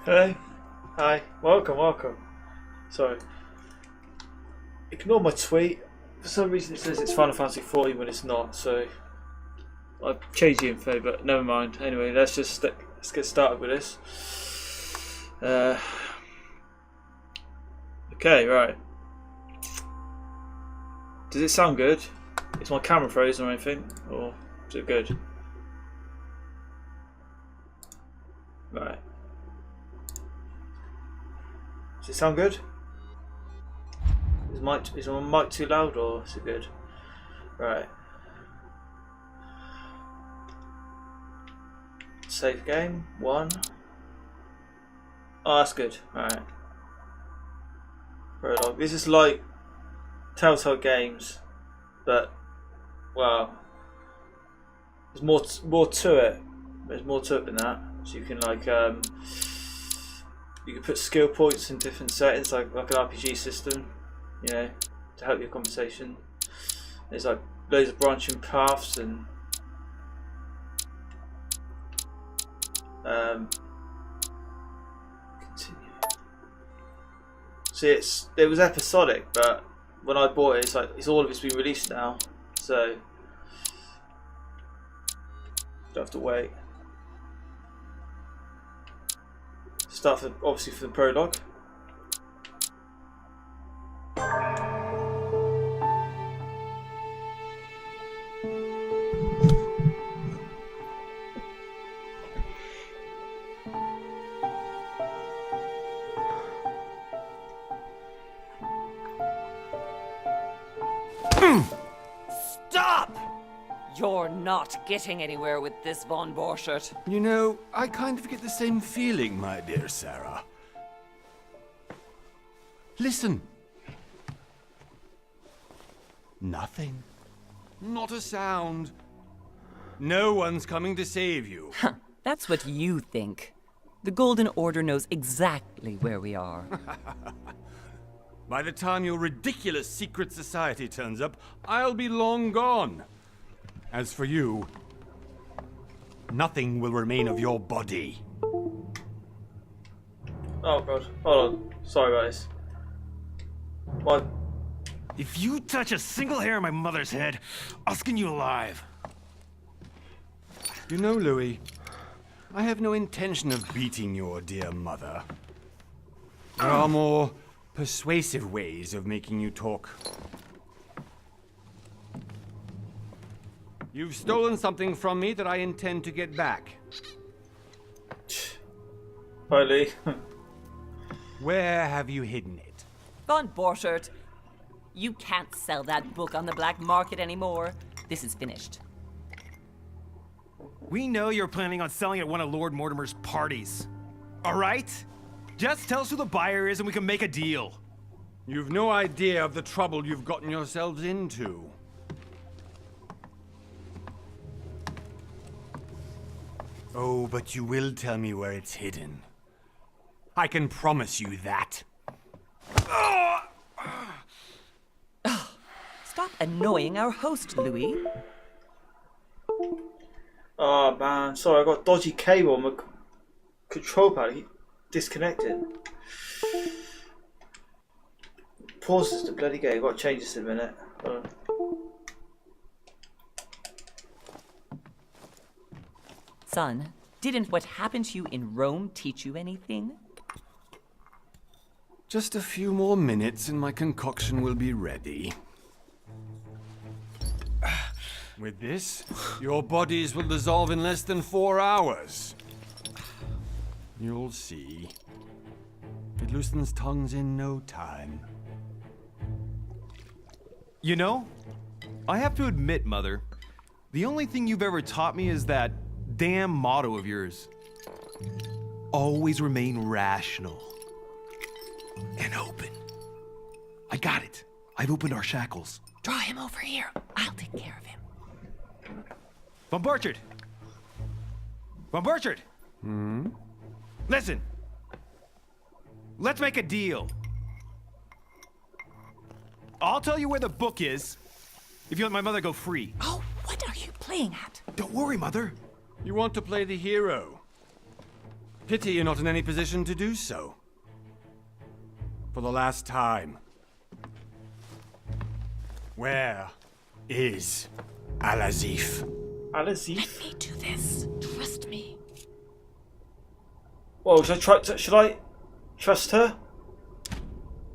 Hey, hi, welcome. Sorry, ignore my tweet. For some reason it says it's Final Fantasy 40 when it's not, so I've changed the info, but never mind. Anyway, let's get started with this. Okay, right. Does it sound good? Is my camera frozen or anything? Or is it good? Right. Does it sound good? Is my mic too loud or is it good? Right. Save game. 1. Oh, that's good. Alright. Prologue. This is like Telltale Games, but well, there's more to it. There's more to it than that. So you can like you can put skill points in different settings, like an RPG system, you know, to help your conversation. There's like loads of branching paths and continue. See, it was episodic, but when I bought it, it's all of it's been released now, so don't have to wait. Start obviously for the prologue. Stop! You're not getting anywhere with this, Von Borchert. You know, I kind of get the same feeling, my dear Sarah. Listen. Nothing. Not a sound. No one's coming to save you. That's what you think. The Golden Order knows exactly where we are. By the time your ridiculous secret society turns up, I'll be long gone. As for you, nothing will remain of your body. Oh god, hold on. Sorry guys. What? If you touch a single hair on my mother's head, I'll skin you alive. You know, Louis, I have no intention of beating your dear mother. There are more persuasive ways of making you talk. You've stolen something from me that I intend to get back. Hi Lee. Where have you hidden it? Von Borchert, you can't sell that book on the black market anymore. This is finished. We know you're planning on selling at one of Lord Mortimer's parties. All right? Just tell us who the buyer is and we can make a deal. You've no idea of the trouble you've gotten yourselves into. Oh, but you will tell me where it's hidden. I can promise you that. Stop annoying our host, Louis. Oh man, sorry, I got dodgy cable on my control pad. He disconnected. Pause the bloody game. I've got to change this in a minute. Hold on. Son, didn't what happened to you in Rome teach you anything? Just a few more minutes and my concoction will be ready. With this, your bodies will dissolve in less than 4 hours. You'll see. It loosens tongues in no time. You know, I have to admit, Mother, the only thing you've ever taught me is that damn motto of yours. Always remain rational. And open. I got it. I've opened our shackles. Draw him over here. I'll take care of him. Von Borchert! Von Borchert! Listen. Let's make a deal. I'll tell you where the book is if you let my mother go free. Oh, what are you playing at? Don't worry, Mother. You want to play the hero? Pity you're not in any position to do so. For the last time. Where is Al-Azif? Al-Azif? Let me do this. Trust me. Whoa, should I trust her?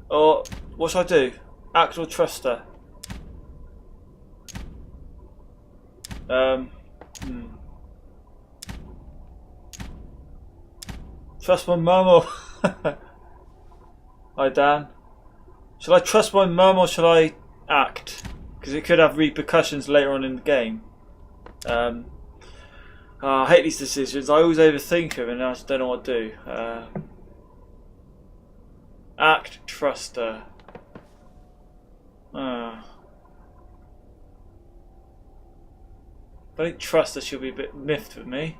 Or what should I do? Act or trust her? Trust my mum or... Hi Dan. Should I trust my mum or should I act? Because it could have repercussions later on in the game. I hate these decisions. I always overthink them and I just don't know what to do. Act, trust her. If I don't trust her, she'll be a bit miffed with me.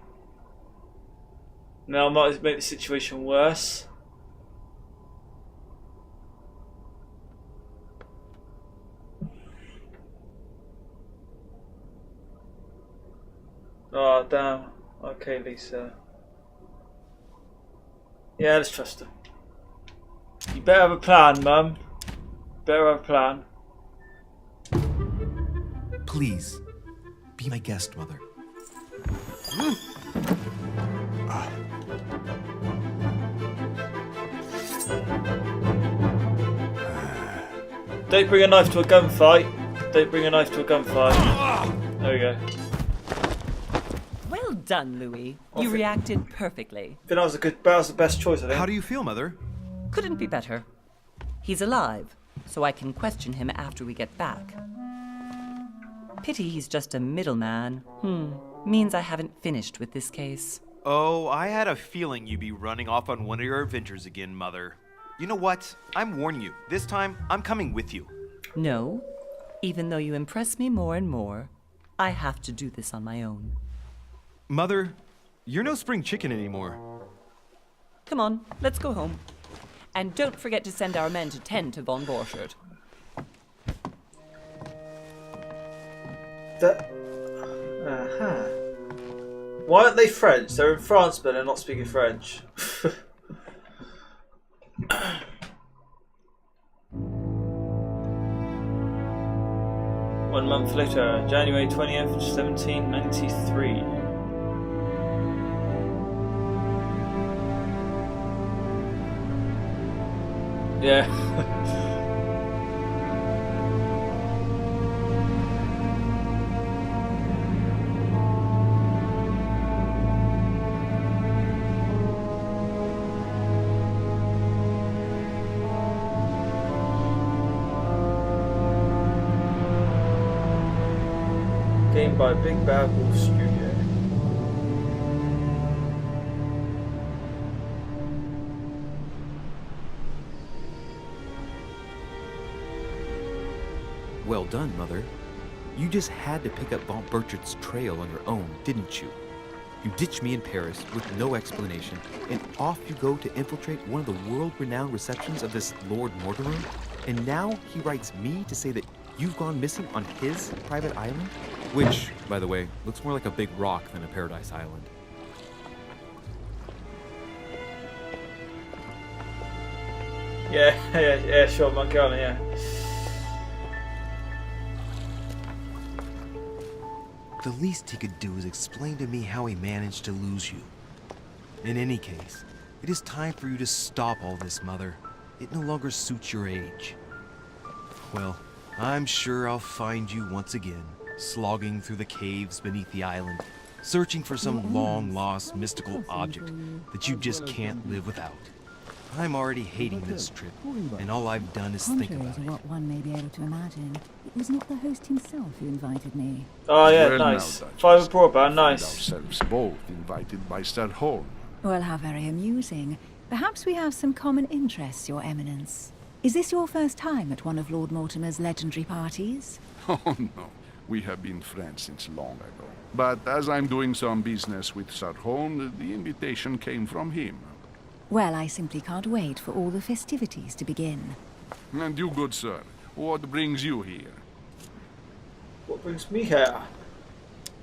Now I might make the situation worse. Oh damn. Okay, Lisa. Yeah, let's trust her. You better have a plan, Mum. Better have a plan. Please, be my guest, Mother. Don't bring a knife to a gunfight. Don't bring a knife to a gunfight. There we go. Well done, Louis. You reacted perfectly. I think that was the best choice, I think. How do you feel, Mother? Couldn't be better. He's alive, so I can question him after we get back. Pity he's just a middleman. Means I haven't finished with this case. Oh, I had a feeling you'd be running off on one of your adventures again, Mother. You know what? I'm warning you. This time, I'm coming with you. No. Even though you impress me more and more, I have to do this on my own. Mother, you're no spring chicken anymore. Come on, let's go home. And don't forget to send our men to tend to von Borchardt. Why aren't they French? They're in France, but they're not speaking French. 1 month later, January 20th, 1793. Yeah. Game by Big Bad Wolf Studio. Well done, Mother. You just had to pick up von Burchardt's trail on your own, didn't you? You ditched me in Paris with no explanation, and off you go to infiltrate one of the world-renowned receptions of this Lord Mortimer? And now he writes me to say that you've gone missing on his private island? Which, by the way, looks more like a big rock than a paradise island. Yeah, sure, Monkey Island, yeah. The least he could do is explain to me how he managed to lose you. In any case, it is time for you to stop all this, Mother. It no longer suits your age. Well, I'm sure I'll find you once again, slogging through the caves beneath the island, searching for some long-lost mystical object that you just can't live without. I'm already hating this trip, and all I've done is think Contrary about to it. what one may be able to imagine, it was not the host himself who invited me. Oh yeah, Well, nice. now, Duchess, Fiber broadband, find nice. ourselves both invited by Sir Horn. Well, how very amusing. Perhaps we have some common interests, Your Eminence. Is this your first time at one of Lord Mortimer's legendary parties? Oh no, we have been friends since long ago. But as I'm doing some business with Sir Horn, the invitation came from him. Well, I simply can't wait for all the festivities to begin. And you, good sir, what brings you here? What brings me here?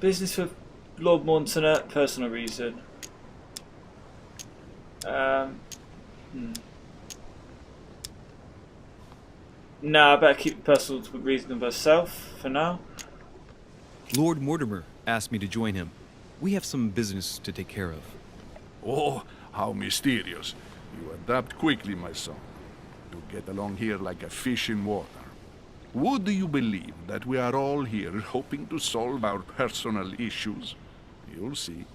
Business with Lord Mortimer, personal reason. No, I better keep the personal reason of herself for now. Lord Mortimer asked me to join him. We have some business to take care of. Oh, how mysterious. You adapt quickly, my son. You get along here like a fish in water. Would you believe that we are all here hoping to solve our personal issues? You'll see.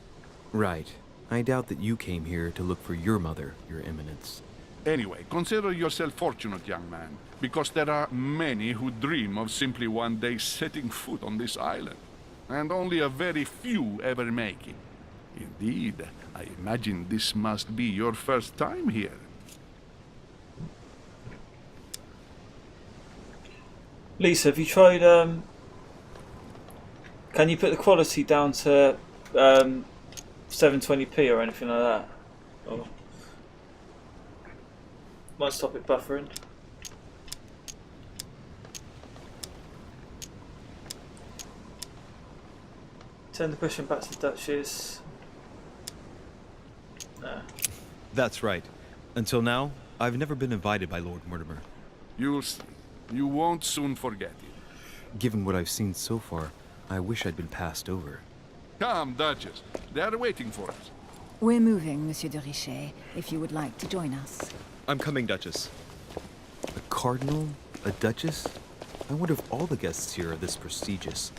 Right. I doubt that you came here to look for your mother, Your Eminence. Anyway, consider yourself fortunate, young man, because there are many who dream of simply one day setting foot on this island, and only a very few ever make it. Indeed, I imagine this must be your first time here. Lisa, have you tried, can you put the quality down to 720p or anything like that? Oh. Might stop it buffering. Turn the question back to the Duchess. Nah. That's right. Until now, I've never been invited by Lord Mortimer. You'll see. You won't soon forget it. Given what I've seen so far, I wish I'd been passed over. Come, Duchess. They are waiting for us. We're moving, Monsieur de Richet, if you would like to join us. I'm coming, Duchess. A cardinal? A duchess? I wonder if all the guests here are this prestigious.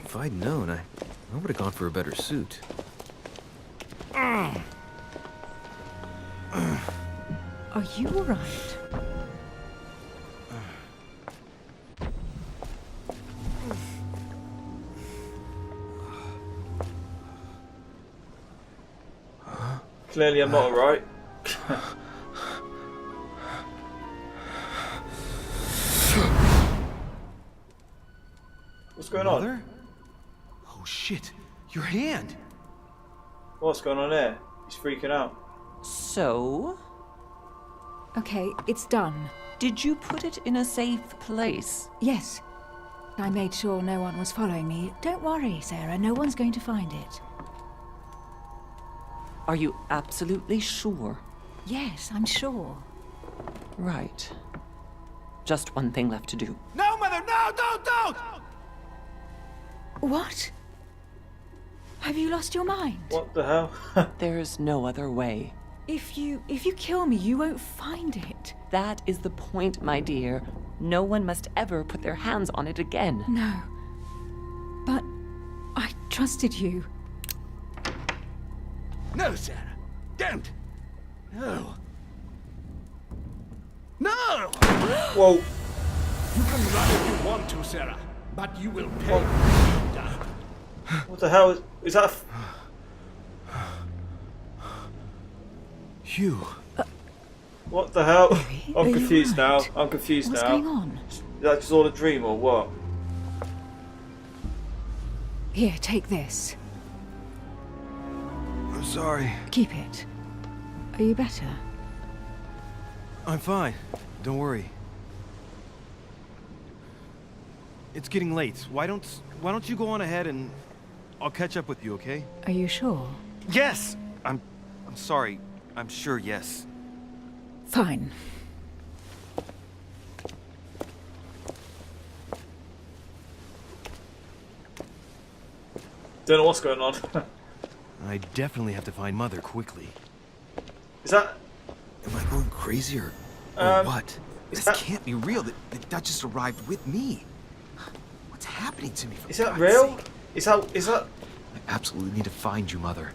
If I'd known, I would have gone for a better suit. Are you all right? Clearly I'm not alright. What's going on? Mother? Oh shit! Your hand! What's going on there? He's freaking out. So, Okay, it's done. did you put it in a safe place? Yes. I made sure no one was following me. Don't worry, Sarah, no one's going to find it. Are you absolutely sure? Yes, I'm sure. Right. Just one thing left to do. No, Mother! No! Don't! What? Have you lost your mind? What the hell? There's no other way. If you kill me, you won't find it. That is the point, my dear. No one must ever put their hands on it again. No. But I trusted you. No, Sarah! Don't! No! No! Whoa. You can run if you want to, Sarah, but you will pay. What the hell is that? Hugh. What the hell? Louis, are I'm you confused now. right? I'm confused What's now. going on? Is that just all a dream or what? Here, take this. I'm sorry. Keep it. Are you better? I'm fine. Don't worry. It's getting late. Why don't you go on ahead and I'll catch up with you, okay? Are you sure? Yes! I'm sorry. I'm sure, yes. Fine. Don't know what's going on. I definitely have to find Mother quickly. Is that? Am I going crazy or what? is This that- can't be real. The Duchess arrived with me. What's happening to me? For Is that God's real? sake? Is that? I absolutely need to find you, Mother.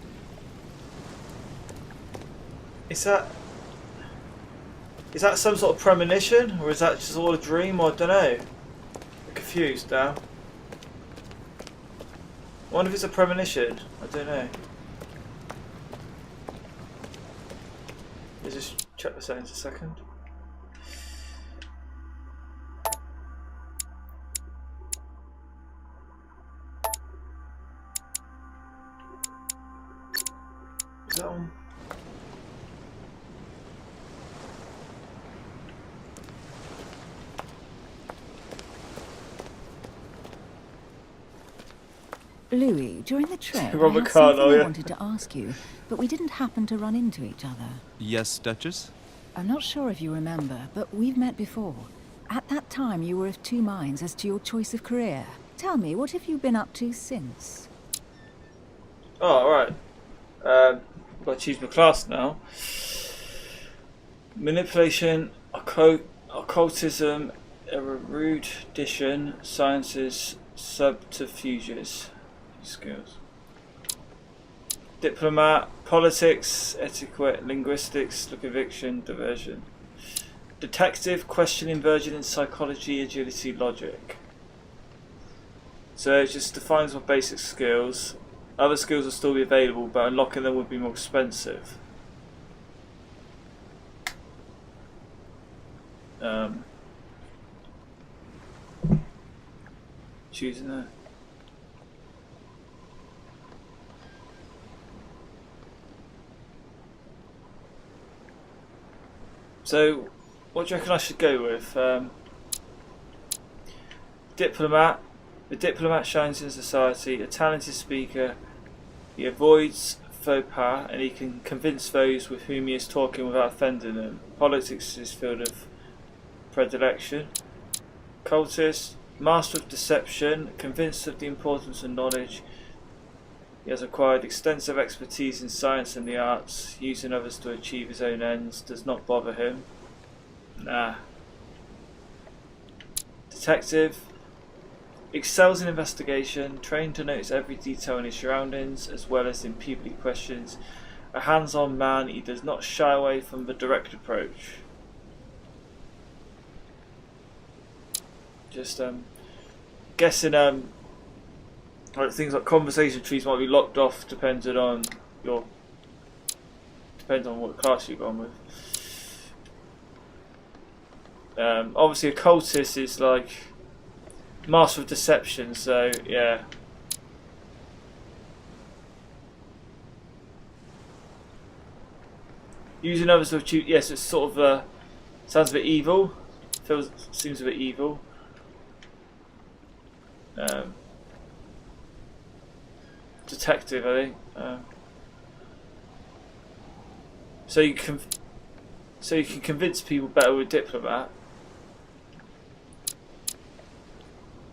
Is that some sort of premonition, or is that just all a dream? I don't know. I'm confused now. I wonder if it's a premonition. I don't know. Let's just check the settings a second. Is that on? Louis, during the trip, I Robert had something Carlyle, I yeah. wanted to ask you, but we didn't happen to run into each other. Yes, Duchess? I'm not sure if you remember, but we've met before. At that time, you were of two minds as to your choice of career. Tell me, what have you been up to since? Oh, right. Got to choose my class now. Manipulation, occultism, erudition, sciences, subterfuges. Skills. Diplomat, politics, etiquette, linguistics, conviction, diversion. Detective, questioning, vigilance, psychology, agility, logic. So it just defines my basic skills. Other skills will still be available, but unlocking them would be more expensive. Choosing that. So, what do you reckon I should go with? Diplomat. The diplomat shines in society, a talented speaker. He avoids faux pas and he can convince those with whom he is talking without offending them. Politics is his field of predilection. Cultist, master of deception, convinced of the importance of knowledge. He has acquired extensive expertise in science and the arts, using others to achieve his own ends does not bother him. Nah. Detective, excels in investigation, trained to notice every detail in his surroundings as well as in people he questions. A hands-on man, he does not shy away from the direct approach. Just guessing like things like conversation trees might be locked off depending on what class you've gone with. Obviously, a cultist is like master of deception, so yeah. Using others to achieve, yes, it's sort of sounds a bit evil. Seems a bit evil. Detective, I think. So you can convince people better with diplomat.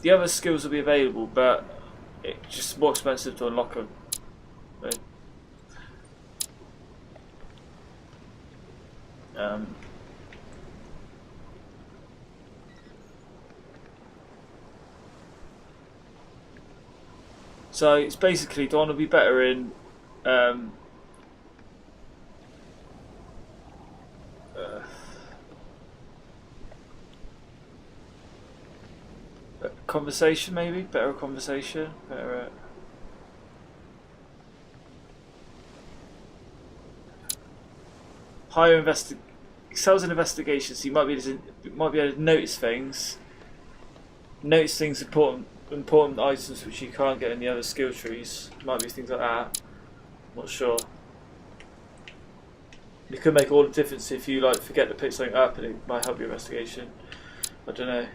The other skills will be available, but it's just more expensive to unlock them. So it's basically, do I want to be better in conversation, maybe? Better conversation? Better higher excels in investigation, so you might be able to notice things important items which you can't get in the other skill trees. Might be things like that. Not sure. It could make all the difference if you like forget to pick something up, and it might help your investigation. I don't know.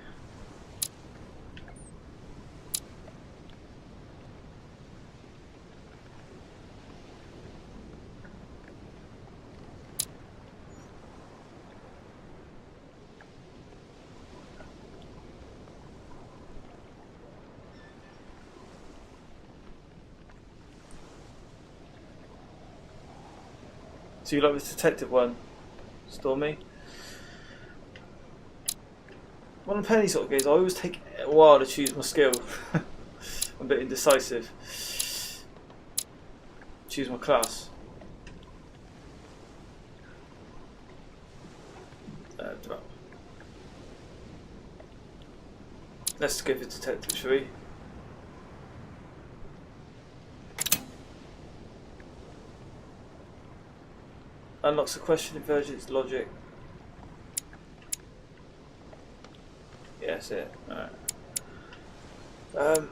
So you like this detective one, Stormy? One of Penny sort of games, I always take a while to choose my skill. I'm a bit indecisive. Choose my class. Let's go for detective, shall we? Unlocks a question, invergence, logic. Yeah, that's it. Alright.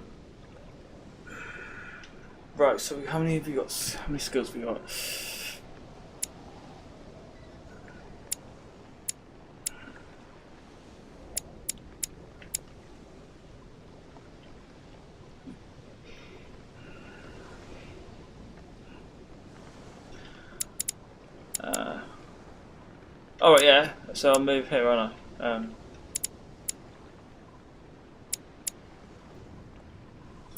Right, so how many have you got? How many skills have we got? Alright, yeah. So I'll move here, won't I?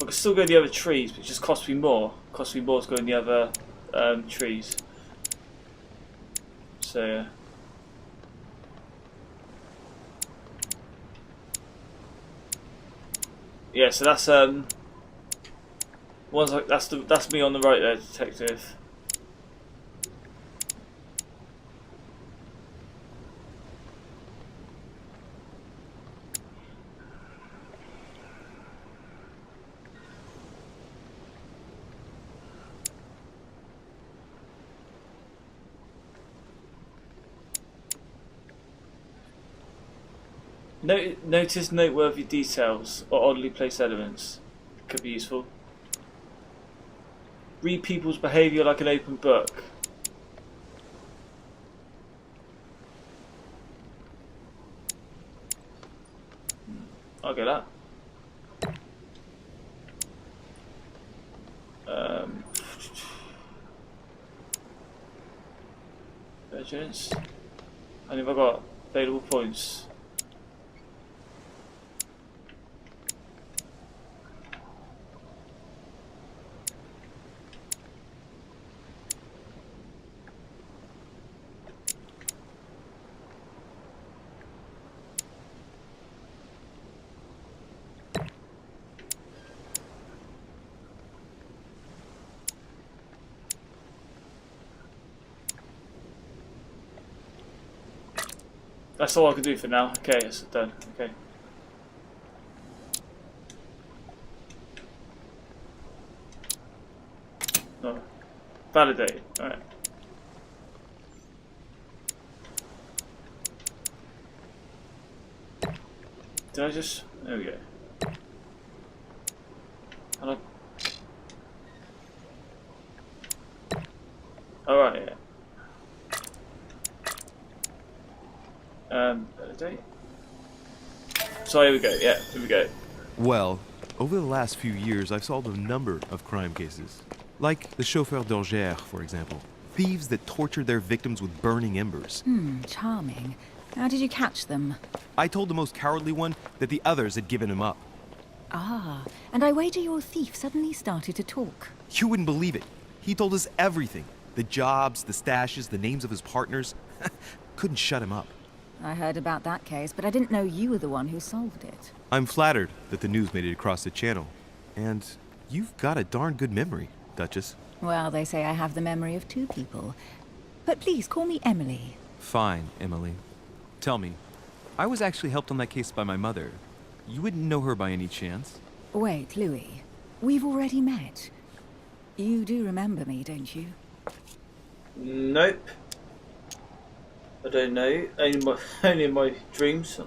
I can still go in the other trees, but it just costs me more. It costs me more to go in the other trees. So yeah. Yeah, so that's that's me on the right there, detective. Notice noteworthy details or oddly placed elements. Could be useful. Read people's behaviour like an open book. I'll get that. Vigilance. And have I got available points? That's all I can do for now. Okay, it's done. Okay. No. Validate. Alright. Did I just... There we go. And alright, yeah. Validate. So here we go, yeah, here we go. Well, over the last few years, I've solved a number of crime cases. Like the chauffeur d'Angers, for example. Thieves that tortured their victims with burning embers. Charming. How did you catch them? I told the most cowardly one that the others had given him up. Ah, and I wager your thief suddenly started to talk. You wouldn't believe it. He told us everything. The jobs, the stashes, the names of his partners. Couldn't shut him up. I heard about that case, but I didn't know you were the one who solved it. I'm flattered that the news made it across the channel. And you've got a darn good memory, Duchess. Well, they say I have the memory of two people. But please, call me Emily. Fine, Emily. Tell me, I was actually helped on that case by my mother. You wouldn't know her by any chance? Wait, Louis. We've already met. You do remember me, don't you? Nope. I don't know. Only in my dreams.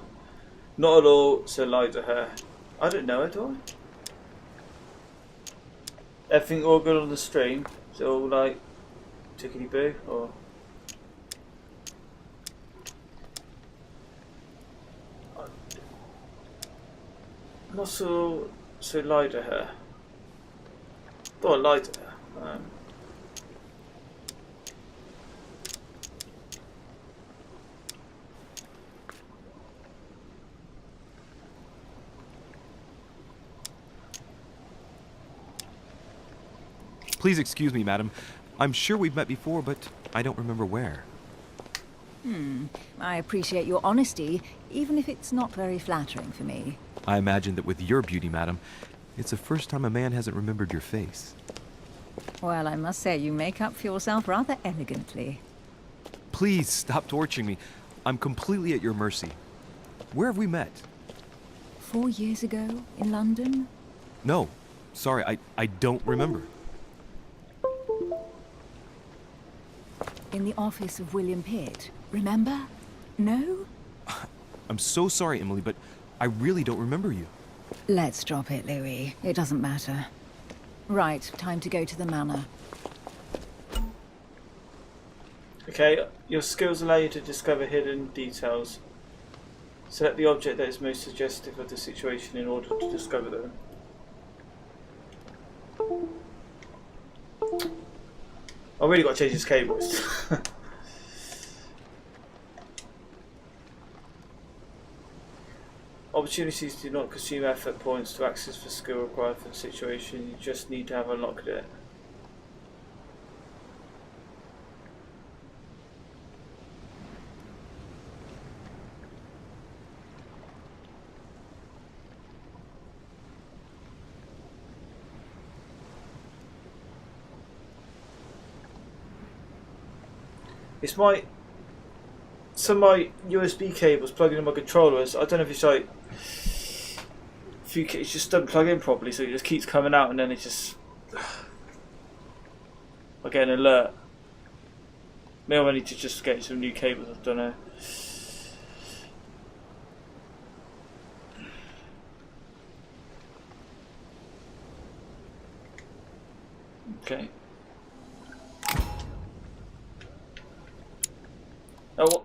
Not at all, so lied to her. I don't know her, do I? Everything all good on the stream? Is it all like tickety boo or I'm not so lied to her. Thought I lied to her. Please excuse me, madam. I'm sure we've met before, but I don't remember where. I appreciate your honesty, even if it's not very flattering for me. I imagine that with your beauty, madam, it's the first time a man hasn't remembered your face. Well, I must say you make up for yourself rather elegantly. Please stop torturing me. I'm completely at your mercy. Where have we met? 4 years ago, in London? No. Sorry, I don't remember. In the office of William Pitt, remember? No? I'm so sorry, Emily, but I really don't remember you. Let's drop it, Louis. It doesn't matter. Right, time to go to the manor. Okay, your skills allow you to discover hidden details. Select the object that is most suggestive of the situation in order to discover them. I really got to change this cables. Opportunities do not consume effort points to access for skill required for the situation. You just need to have unlocked it. It's some of my USB cables plugging in my controllers. I don't know if it's like it just doesn't plug in properly, so it just keeps coming out, and then it just I get an alert. Maybe I need to just get some new cables. I don't know. Okay.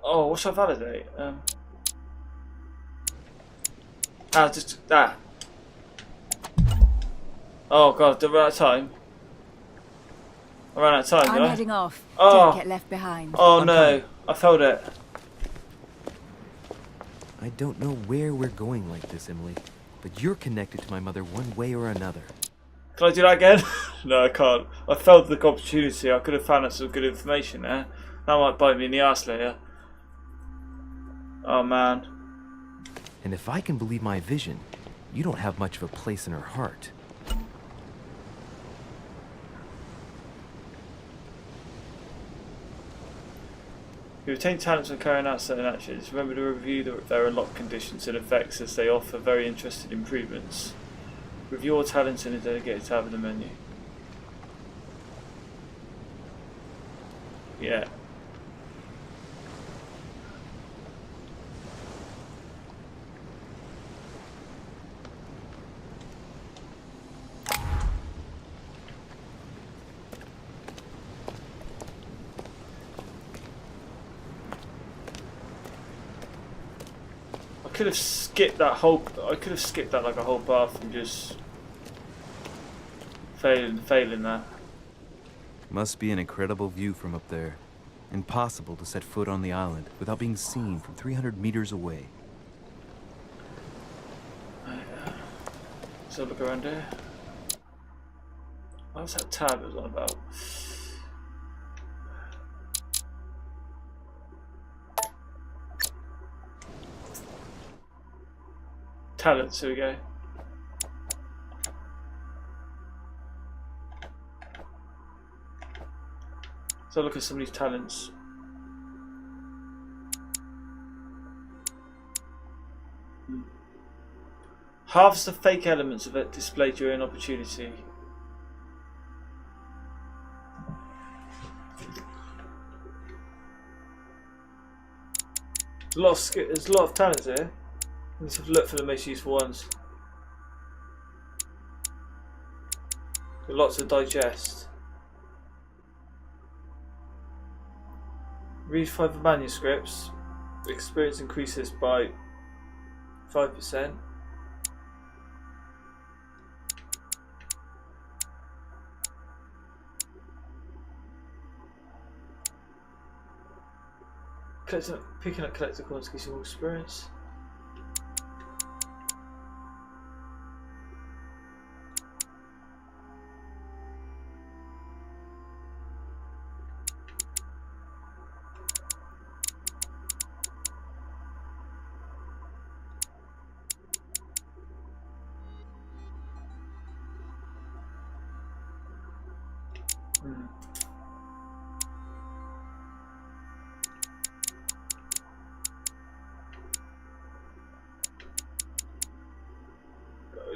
Oh, what should I validate? Oh god, did I run out of time? I ran out of time, did I'm I? heading off. Oh. Don't get left behind. Oh I'm no, coming. I failed it. I don't know where we're going like this, Emily, but you're connected to my mother one way or another. Can I do that again? No, I can't. I failed the opportunity. I could have found out some good information there. That might bite me in the ass later. Oh man. And if I can believe my vision, you don't have much of a place in her heart. You retain talents when carrying out certain actions. Remember to review their unlock conditions and effects, as they offer very interesting improvements. Review your talents in a dedicated tab in the menu. Yeah. I could have skipped that like a whole path and just failing that. Must be an incredible view from up there. Impossible to set foot on the island without being seen from 300 meters away. So look around here. What was that tab it was on about? Talents, here we go. So look at some of these talents. Halves the fake elements of it displayed during opportunity. There's a lot of talents here. Let's have a look for the most useful ones. There's lots to digest. Read 5 manuscripts. Experience increases by 5%. Picking up collector coins gives you more experience.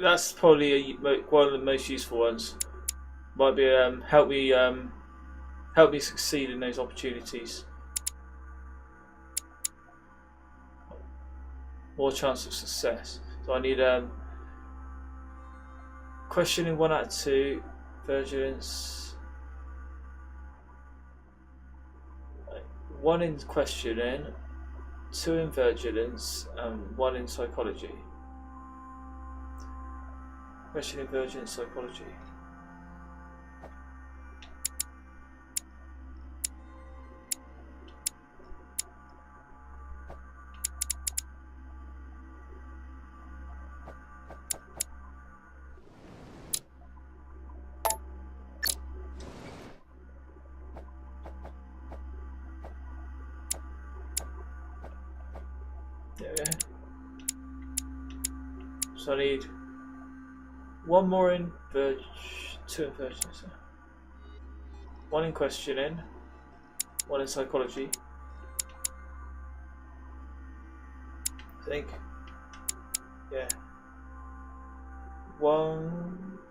That's probably one of the most useful ones. Might be help me succeed in those opportunities. More chance of success. So I need questioning 1 out of 2, vigilance. 1 in questioning, 2 in vigilance, and 1 in psychology. Questioning vigilance, psychology. There we go. So I need one more in two in virgin, so one in questioning, one in psychology. I think. Yeah.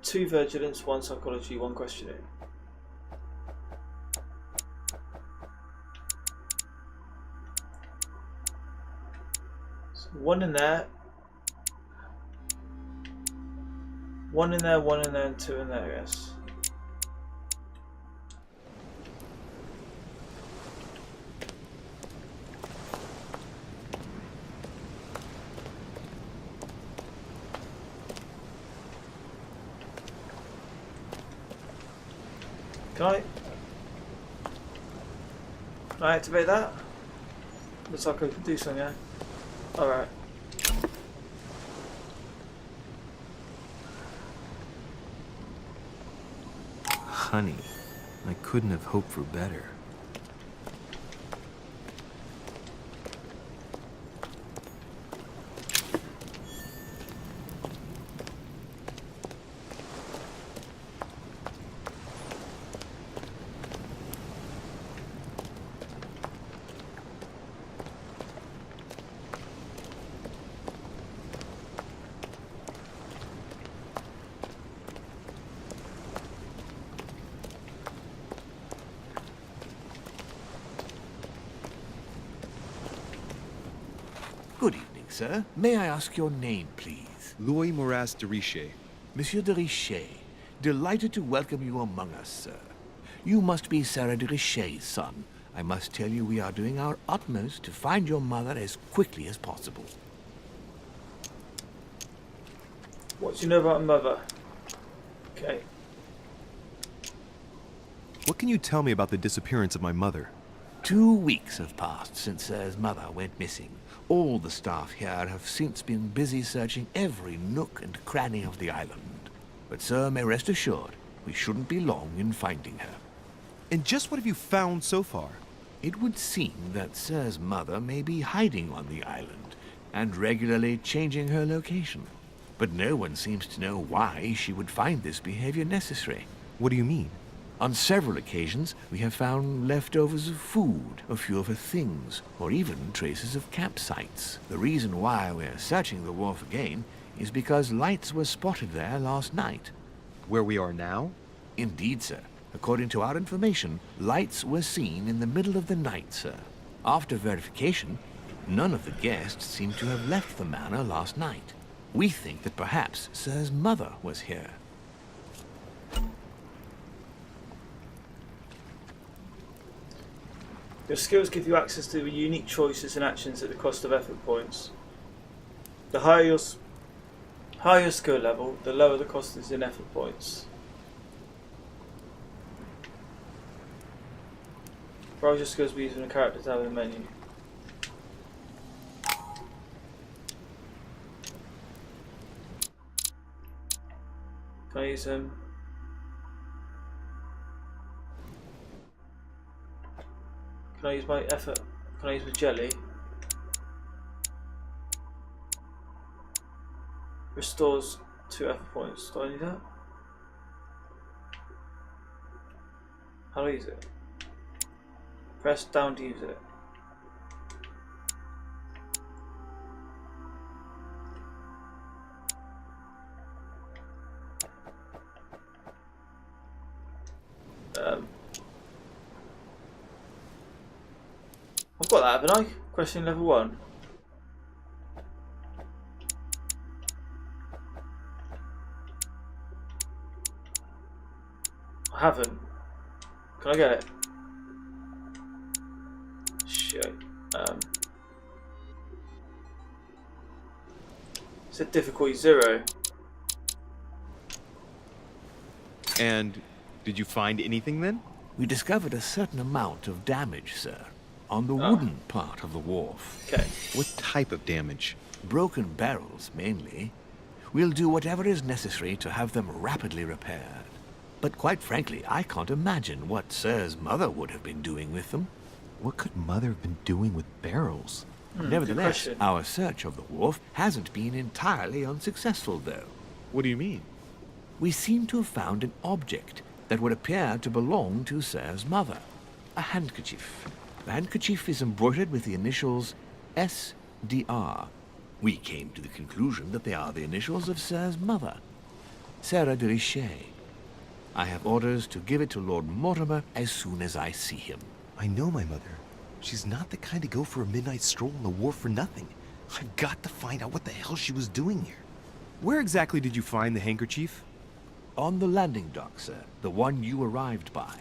Two vigilance, one psychology, one questioning. So one in there. One in there, and two in there, yes. Can I activate that? Looks like I can do something, yeah? Alright. Honey, I couldn't have hoped for better. Good evening, sir. May I ask your name, please? Louis de Richet. Monsieur de Richet. Delighted to welcome you among us, sir. You must be Sarah de Richet's son. I must tell you we are doing our utmost to find your mother as quickly as possible. What do you know about mother? Okay. What can you tell me about the disappearance of my mother? 2 weeks have passed since Sir's mother went missing. All the staff here have since been busy searching every nook and cranny of the island. But Sir may rest assured, we shouldn't be long in finding her. And just what have you found so far? It would seem that Sir's mother may be hiding on the island and regularly changing her location. But no one seems to know why she would find this behavior necessary. What do you mean? On several occasions, we have found leftovers of food, a few of her things, or even traces of campsites. The reason why we're searching the wharf again is because lights were spotted there last night. Where we are now? Indeed, sir. According to our information, lights were seen in the middle of the night, sir. After verification, none of the guests seem to have left the manor last night. We think that perhaps Sir's mother was here. Your skills give you access to unique choices and actions at the cost of effort points. The higher your skill level, the lower the cost is in effort points. Browse your skills by using the character tab in the menu. Can I use them? Can I use my effort? Can I use my jelly? Restores 2 effort points. Do I need that? How do I use it? Press down to use it. I've got that, haven't I? Question level 1. I haven't. Can I get it? Shit. It said difficulty 0. And did you find anything then? We discovered a certain amount of damage, sir, on the wooden part of the wharf. Okay. What type of damage? Broken barrels, mainly. We'll do whatever is necessary to have them rapidly repaired. But quite frankly, I can't imagine what Sir's mother would have been doing with them. What could Mother have been doing with barrels? Nevertheless, question. our search of the wharf hasn't been entirely unsuccessful, though. What do you mean? We seem to have found an object that would appear to belong to Sir's mother. A handkerchief. The handkerchief is embroidered with the initials SDR. We came to the conclusion that they are the initials of Sir's mother, Louis de Richet. I have orders to give it to Lord Mortimer as soon as I see him. I know my mother. She's not the kind to go for a midnight stroll on the wharf for nothing. I've got to find out what the hell she was doing here. Where exactly did you find the handkerchief? On the landing dock, sir. The one you arrived by.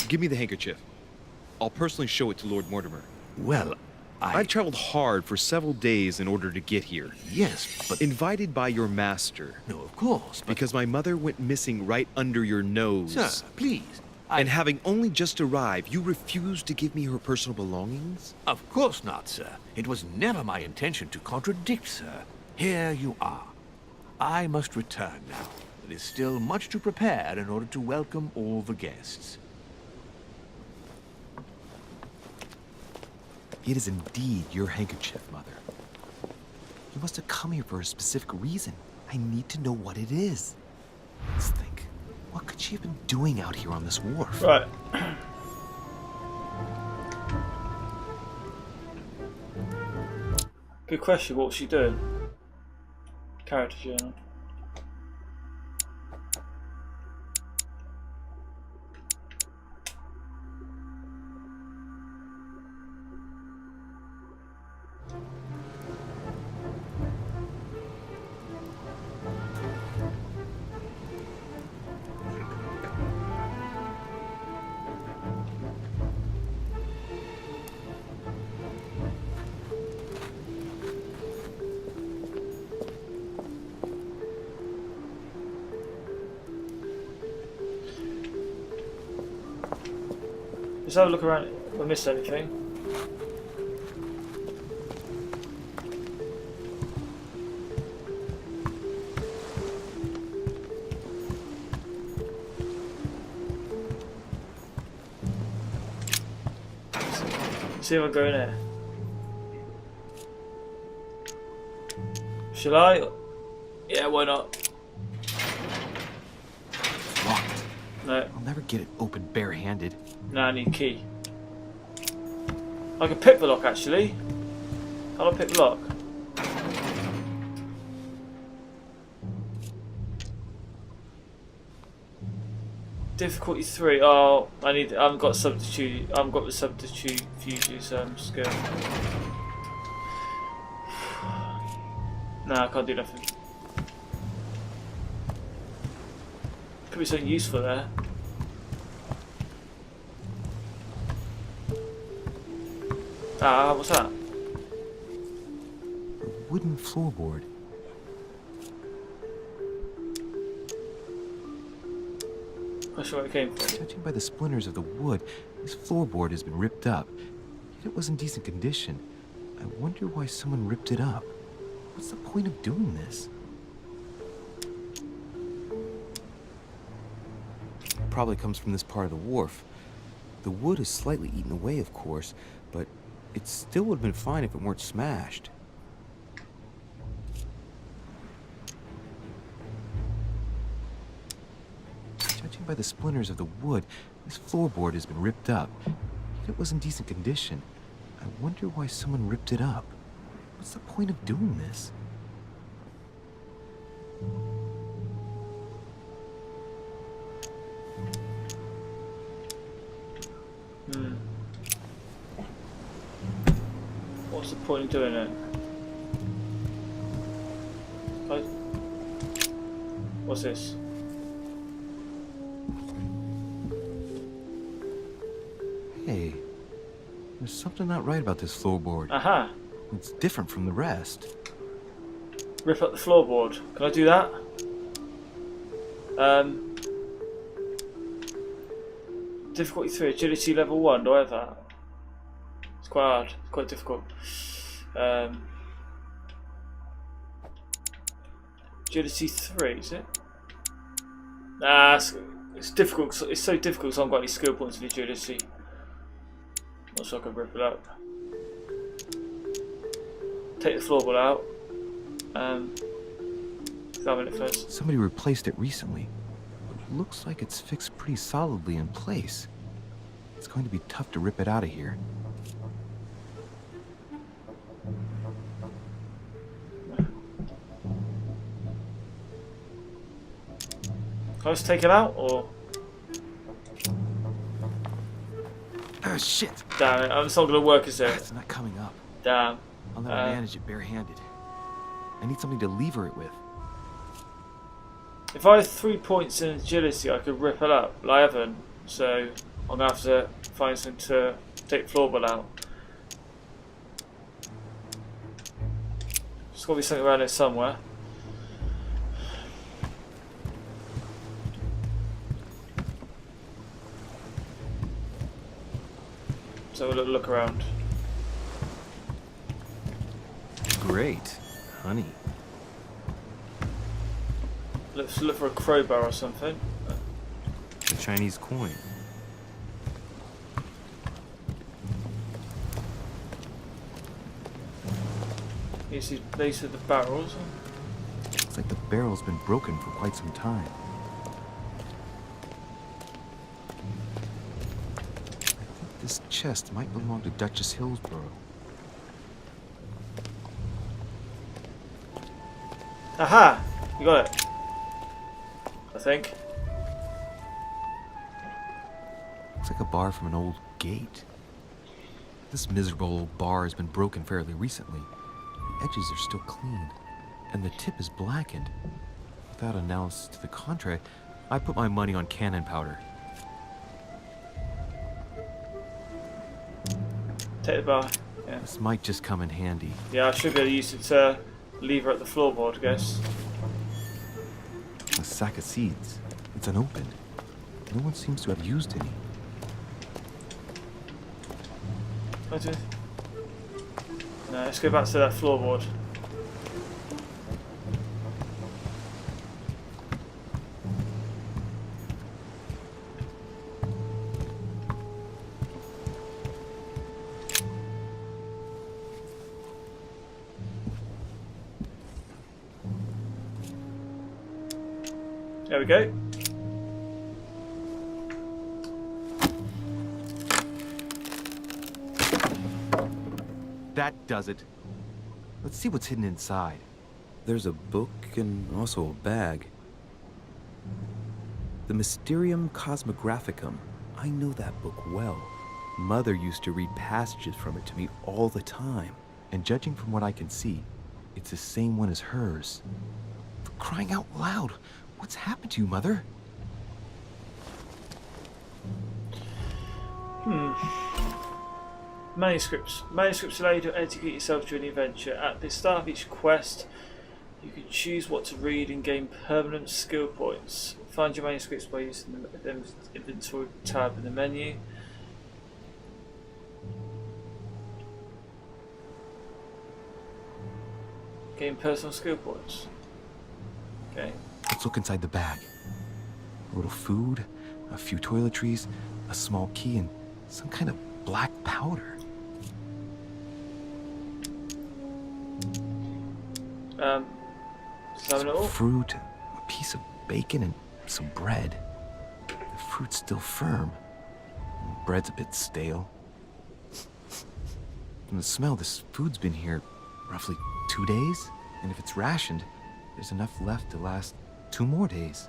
Give me the handkerchief. I'll personally show it to Lord Mortimer. Well, I've traveled hard for several days in order to get here. Yes, but... Invited by your master. No, of course, but... Because my mother went missing right under your nose. Sir, please. And having only just arrived, you refused to give me her personal belongings? Of course not, sir. It was never my intention to contradict, sir. Here you are. I must return now. There is still much to prepare in order to welcome all the guests. It is indeed your handkerchief, Mother. You must have come here for a specific reason. I need to know what it is. Let's think. What could she have been doing out here on this wharf? Right. Good question. What was she doing? Character journal. Let's have a look around. If I missed anything. See if I go in there. Shall I? Yeah, why not? Locked. No. I'll never get it open barehanded. No, I need a key. I can pick the lock actually. How do I pick the lock? Difficulty 3. Oh, I haven't got substitute. I haven't got the substitute fuses skill. No, I can't do nothing. Could be something useful there. Ah, what's that? A wooden floorboard. Not sure where it came from. Judging by the splinters of the wood, this floorboard has been ripped up. Yet it was in decent condition. I wonder why someone ripped it up. What's the point of doing this? Probably comes from this part of the wharf. The wood is slightly eaten away, of course, but it still would have been fine if it weren't smashed. Judging by the splinters of the wood, this floorboard has been ripped up. Yet it was in decent condition. I wonder why someone ripped it up. What's the point of doing this? What's the point of doing it? What's this? Hey, there's something not right about this floorboard. Aha! It's different from the rest. Rip up the floorboard. Can I do that? Difficulty 3, agility level 1. Do I have that? It's quite hard. It's quite difficult. Agility 3, is it? Nah, it's difficult. It's so difficult. So I haven't got any skill points for agility. Not sure I can rip it up. Take the floorball out. Examine it first. Somebody replaced it recently. It looks like it's fixed pretty solidly in place. It's going to be tough to rip it out of here. Can I just take it out, or? Ah, shit! Damn it, it's not going to work, is it? It's not coming up. Damn. I'll never manage it barehanded. I need something to lever it with. If I had 3 points in agility, I could rip it up, but I haven't, so I'm going to have to find something to take the floorball out. There's got to be something around here somewhere. So we'll look around. Great. Honey. Let's look for a crowbar or something. A Chinese coin. These are the barrels. Looks like the barrel's been broken for quite some time. I think this chest might belong to Duchess Hillsborough. Aha! You got it. I think. Looks like a bar from an old gate. This miserable old bar has been broken fairly recently. The edges are still clean, and the tip is blackened. Without analysis to the contrary, I put my money on cannon powder. Take the bar. Yeah. This might just come in handy. Yeah, I should be able to use it to lever at the floorboard, I guess. A sack of seeds. It's unopened. No one seems to have used any. No, let's go back to that floorboard. There we go. That does it. Let's see what's hidden inside. There's a book and also a bag. The Mysterium Cosmographicum. I know that book well. Mother used to read passages from it to me all the time. And judging from what I can see, it's the same one as hers. For crying out loud, what's happened to you, Mother? Manuscripts. Manuscripts allow you to educate yourself during the adventure. At the start of each quest, you can choose what to read and gain permanent skill points. Find your manuscripts by using the inventory tab in the menu. Gain personal skill points. Okay. Let's look inside the bag. A little food, a few toiletries, a small key, and some kind of black powder. Some fruit, a piece of bacon, and some bread. The fruit's still firm. Bread's a bit stale. From the smell, this food's been here roughly 2 days. And if it's rationed, there's enough left to last 2 more days.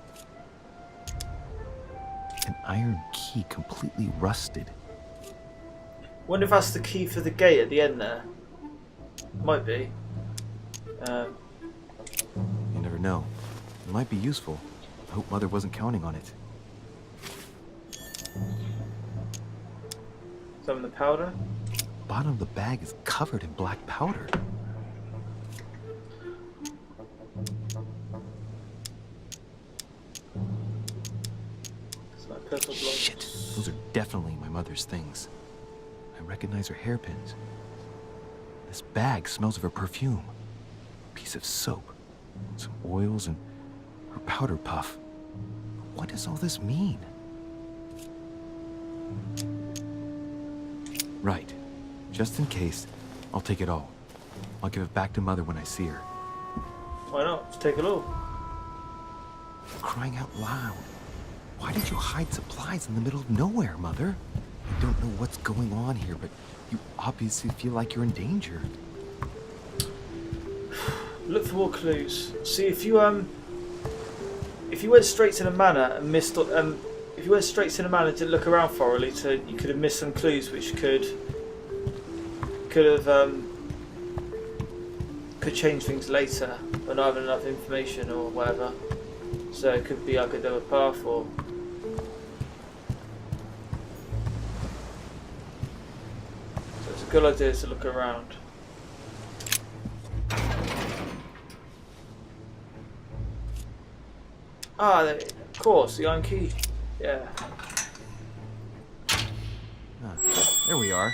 An iron key completely rusted. Wonder if that's the key for the gate at the end there. Might be. You never know. It might be useful. I hope Mother wasn't counting on it. Some of the powder. The bottom of the bag is covered in black powder. Shit, those are definitely my mother's things. I recognize her hairpins. This bag smells of her perfume. A piece of soap, some oils, and her powder puff. What does all this mean? Right. Just in case, I'll take it all. I'll give it back to Mother when I see her. Why not? Just take it all. Crying out loud. Why did you hide supplies in the middle of nowhere, Mother? I don't know what's going on here, but you obviously feel like you're in danger. Look for more clues. See if you went straight to the manor and missed, if you went straight to the manor and didn't look around thoroughly, you could have missed some clues which could change things later, or not having enough information or whatever. So it could be like another path, or so it's a good idea to look around. Ah, of course, the iron key. Yeah. Ah, there we are.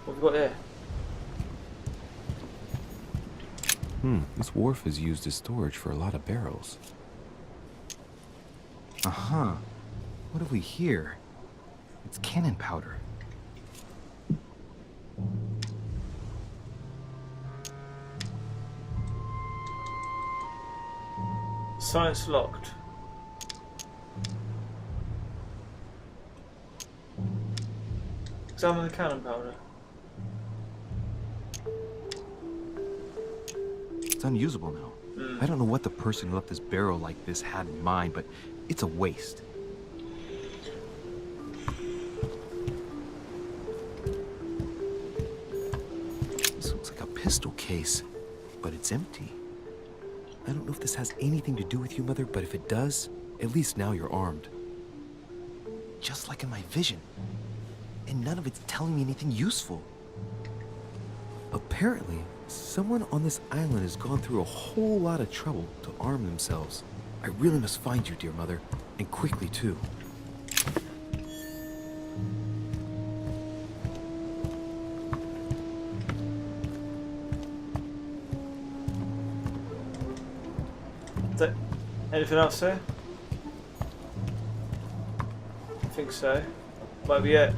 What have we got here? This wharf is used as storage for a lot of barrels. Uh-huh. What have we here? It's cannon powder. Science locked. Examine the cannon powder. It's unusable now. I don't know what the person who left this barrel like this had in mind, but it's a waste. This looks like a pistol case, but it's empty. I don't know if this has anything to do with you, Mother, but if it does, at least now you're armed. Just like in my vision. And none of it's telling me anything useful. Apparently, someone on this island has gone through a whole lot of trouble to arm themselves. I really must find you, dear Mother, and quickly too. Anything else there? I think so. Might be it.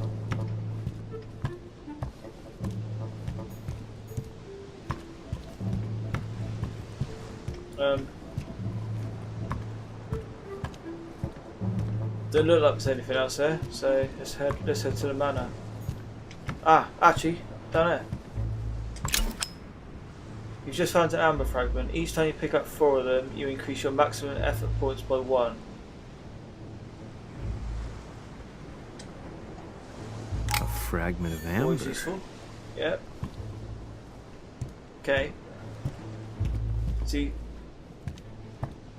Don't look like there's anything else there, so let's head to the manor. Ah, actually, down there. You've just found an amber fragment. Each time you pick up 4 of them, you increase your maximum effort points by 1. A fragment of Always amber. useful. Yep. Okay. See,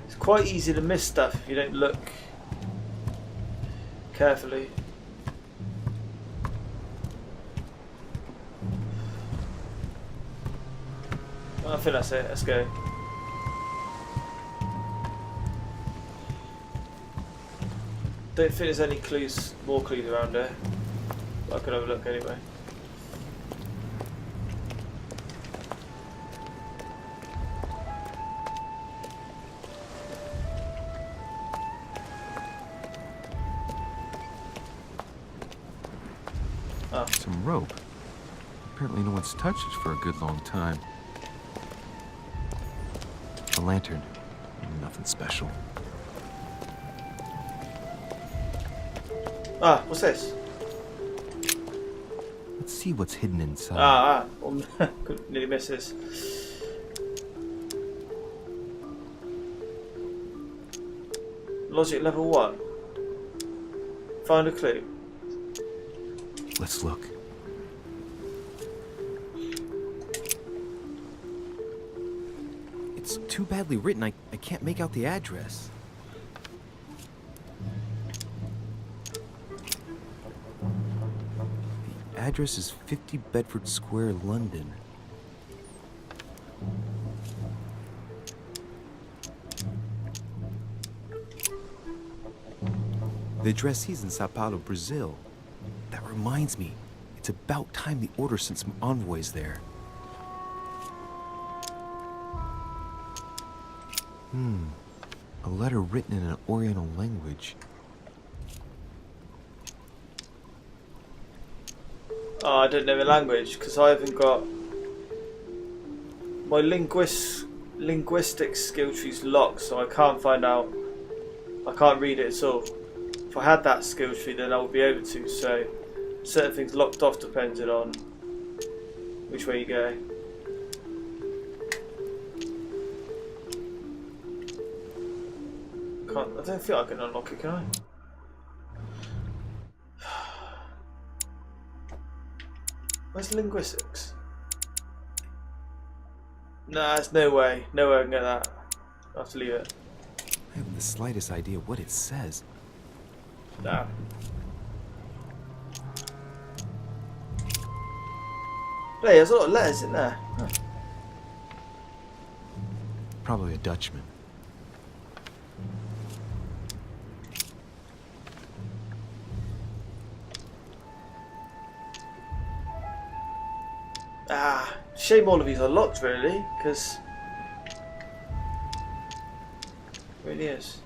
it's quite easy to miss stuff if you don't look carefully. I think that's it. Let's go. Don't think there's any clues, more clues around there. But I could have a look anyway. Oh. Some rope. Apparently no one's touched it for a good long time. A lantern. Nothing special. Ah, what's this? Let's see what's hidden inside. Could nearly miss this. Logic level 1. Find a clue. Let's look. It's too badly written, I can't make out the address. The address is 50 Bedford Square, London. The addressee's in Sao Paulo, Brazil. That reminds me, it's about time the Order sent some envoys there. A letter written in an Oriental language. Oh, I don't know the language because I haven't got my linguistic skill tree's locked, so I can't find out. I can't read it at all. If I had that skill tree, then I would be able to. So certain things locked off depending on which way you go. I don't feel I can unlock it, can I? Where's linguistics? Nah, there's no way. No way I can get that. I'll have to leave it. I haven't the slightest idea what it says. Nah. Hey, there's a lot of letters in there. Huh. Probably a Dutchman. Ah, shame all of these are locked, really, because it really is.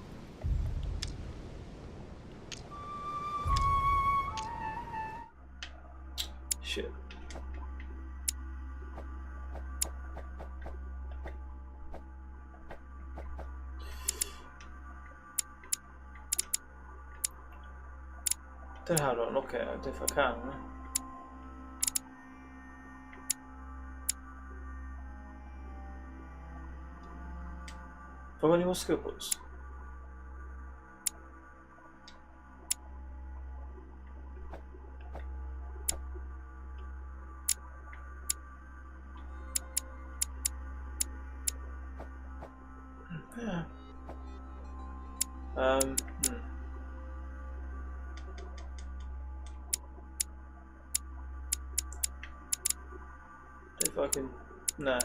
Shit. Don't know how to unlock it. I don't know if I can. Right? Have I got any more skill books? Yeah. If I can, nah.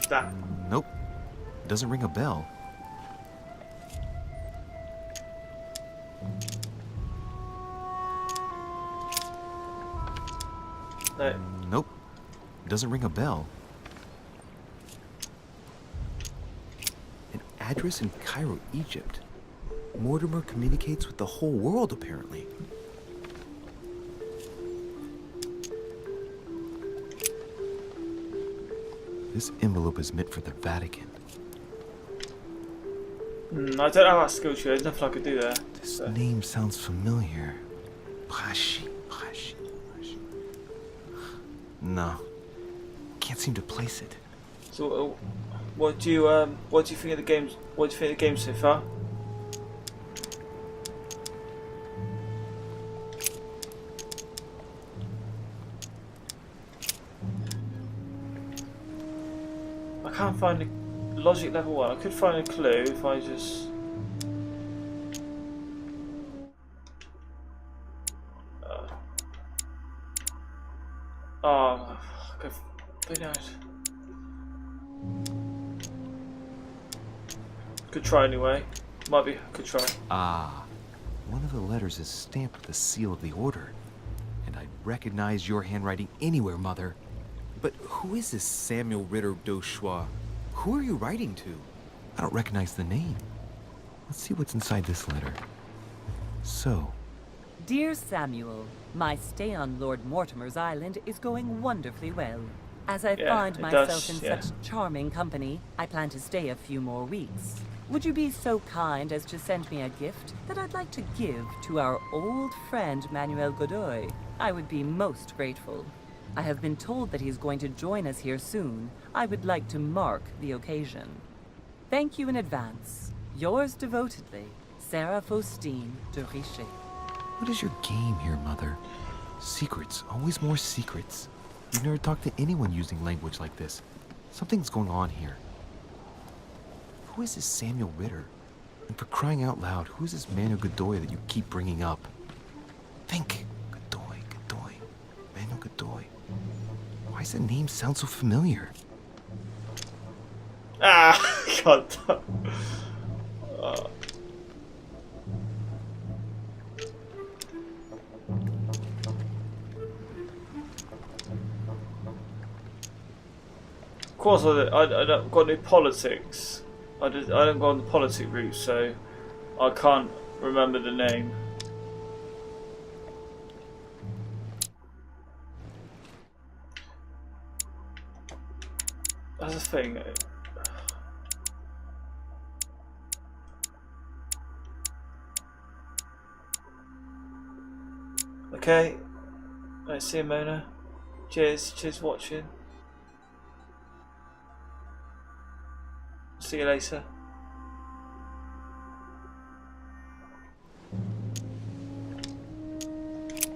That. Nope. Doesn't ring a bell. No. Nope. Doesn't ring a bell. An address in Cairo, Egypt. Mortimer communicates with the whole world, apparently. This envelope is meant for the Vatican. I don't know how that skill tree. There's nothing I could do there. This name sounds familiar. Prashi. No. Can't seem to place it. So, what do you think of the games? What do you think of the game so far? I can't find the logic level 1. I could find a clue if I just. Oh, good night. Could try anyway. Might be. Could try. Ah, one of the letters is stamped with the seal of the Order, and I recognize your handwriting anywhere, Mother. But who is this Samuel Ritter d'Auchois? Who are you writing to? I don't recognize the name. Let's see what's inside this letter. So. Dear Samuel, my stay on Lord Mortimer's island is going wonderfully well. As I find myself in such charming company, I plan to stay a few more weeks. Would you be so kind as to send me a gift that I'd like to give to our old friend Manuel Godoy? I would be most grateful. I have been told that he's going to join us here soon. I would like to mark the occasion. Thank you in advance. Yours devotedly, Sarah Faustine de Richet. What is your game here, Mother? Secrets, always more secrets. You've never talked to anyone using language like this. Something's going on here. Who is this Samuel Ritter? And for crying out loud, who is this Manuel Godoy that you keep bringing up? Think. Godoy. Manuel Godoy. Why does that name sound so familiar? Ah, God. Of course, I don't got no politics. I don't go on the politic route, so I can't remember the name. That's the thing. Okay. Nice see you, Mona. Cheers. Cheers for watching. See you later.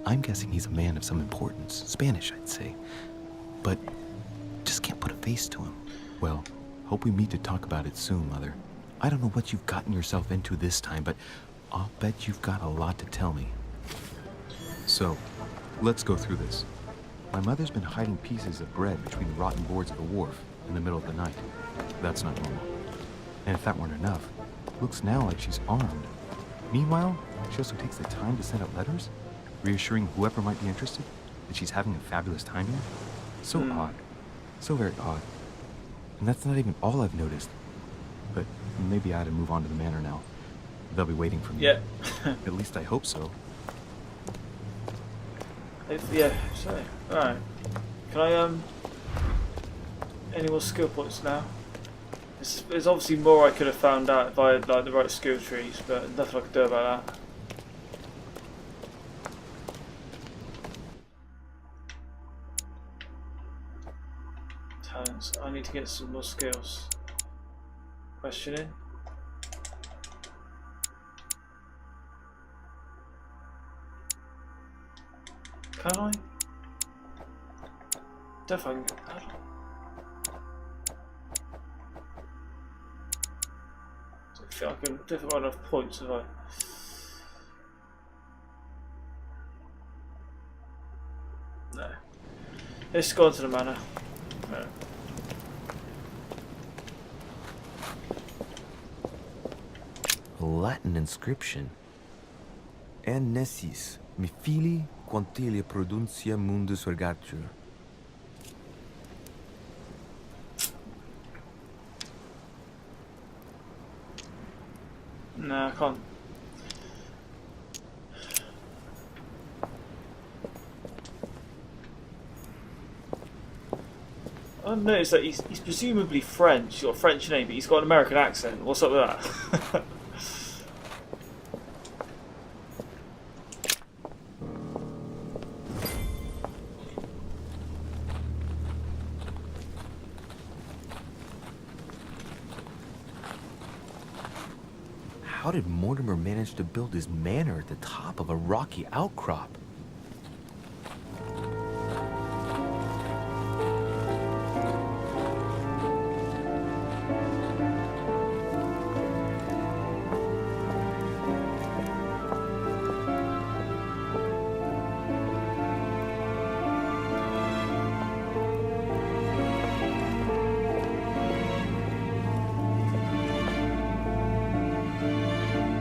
I'm guessing he's a man of some importance. Spanish, I'd say. But just can't put a face to him. Well, hope we meet to talk about it soon, Mother. I don't know what you've gotten yourself into this time, but I'll bet you've got a lot to tell me. So, let's go through this. My mother's been hiding pieces of bread between the rotten boards of the wharf in the middle of the night. That's not normal. And if that weren't enough, looks now like she's armed. Meanwhile, she also takes the time to send out letters, reassuring whoever might be interested that she's having a fabulous time here. So odd. So very odd. And that's not even all I've noticed. But maybe I ought to move on to the manor now. They'll be waiting for me. Yeah. At least I hope so. Yeah, so, alright. Can I, any more skill points now? There's obviously more I could have found out if I had, like, the right skill trees, but nothing I could do about that. Talents. I need to get some more skills. Questioning. Can I? Definitely. I feel like I'm definitely got enough points if I. No. Let's go on to the manor. No. A Latin inscription. En nessis, mi fili quantilia produncia mundus ergatur. No, I can't. I've noticed that he's presumably French. He's got a French name, but he's got an American accent. What's up with that? How did Mortimer manage to build his manor at the top of a rocky outcrop?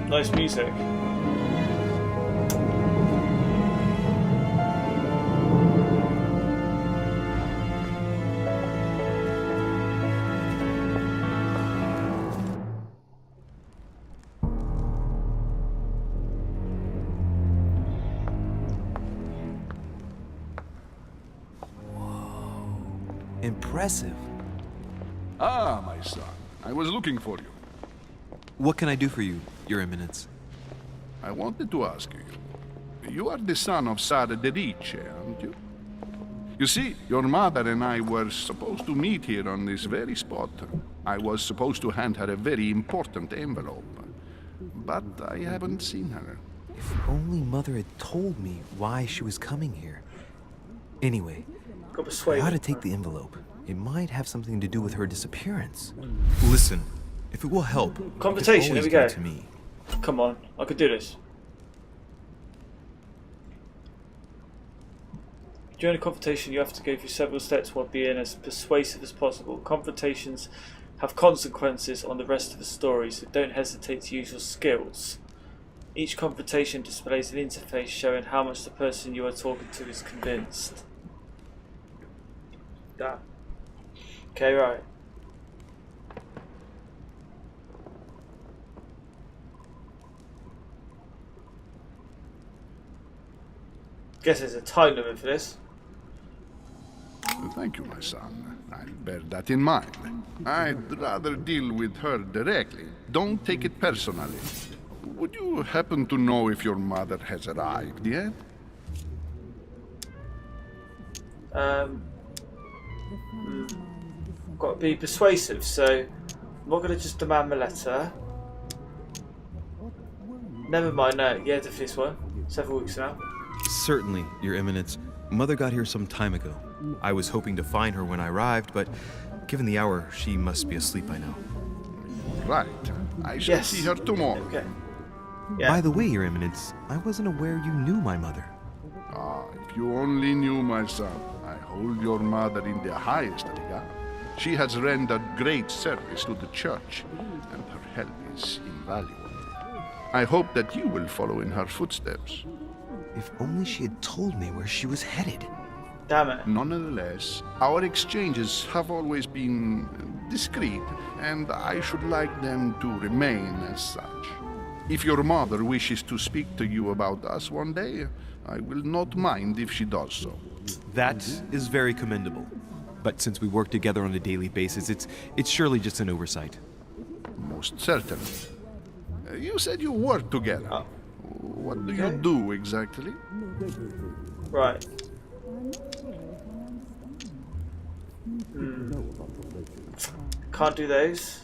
Nice music. Impressive. Ah, my son. I was looking for you. What can I do for you, Your Eminence? I wanted to ask you. You are the son of Sir de Richet, aren't you? You see, your mother and I were supposed to meet here on this very spot. I was supposed to hand her a very important envelope. But I haven't seen her. If only Mother had told me why she was coming here. Anyway, Got I persuaded. ought to take the envelope. It might have something to do with her disappearance. Listen, if it will help, you can Conversation, always here we give it go. to me. Come on, I could do this. During a confrontation, you have to go through several steps while being as persuasive as possible. Confrontations have consequences on the rest of the story, so don't hesitate to use your skills. Each confrontation displays an interface showing how much the person you are talking to is convinced. That. Okay, right. Guess there's a time limit for this. Thank you, my son. I'll bear that in mind. I'd rather deal with her directly. Don't take it personally. Would you happen to know if your mother has arrived yet? Got to be persuasive, so I'm not going to just demand my letter. Never mind, no. Yeah, definitely this one. Several weeks now. Certainly, Your Eminence. Mother got here some time ago. I was hoping to find her when I arrived, but given the hour, she must be asleep by now. Right. I shall see her tomorrow. Okay. Yeah. By the way, Your Eminence, I wasn't aware you knew my mother. Ah, if you only knew, my son. I hold your mother in the highest regard. She has rendered great service to the church, and her help is invaluable. I hope that you will follow in her footsteps. If only she had told me where she was headed. Damn it. Nonetheless, our exchanges have always been discreet, and I should like them to remain as such. If your mother wishes to speak to you about us one day, I will not mind if she does so. That is very commendable. But since we work together on a daily basis, it's surely just an oversight. Most certainly. You said you work together. Oh. What do you do exactly? Right. Can't do those.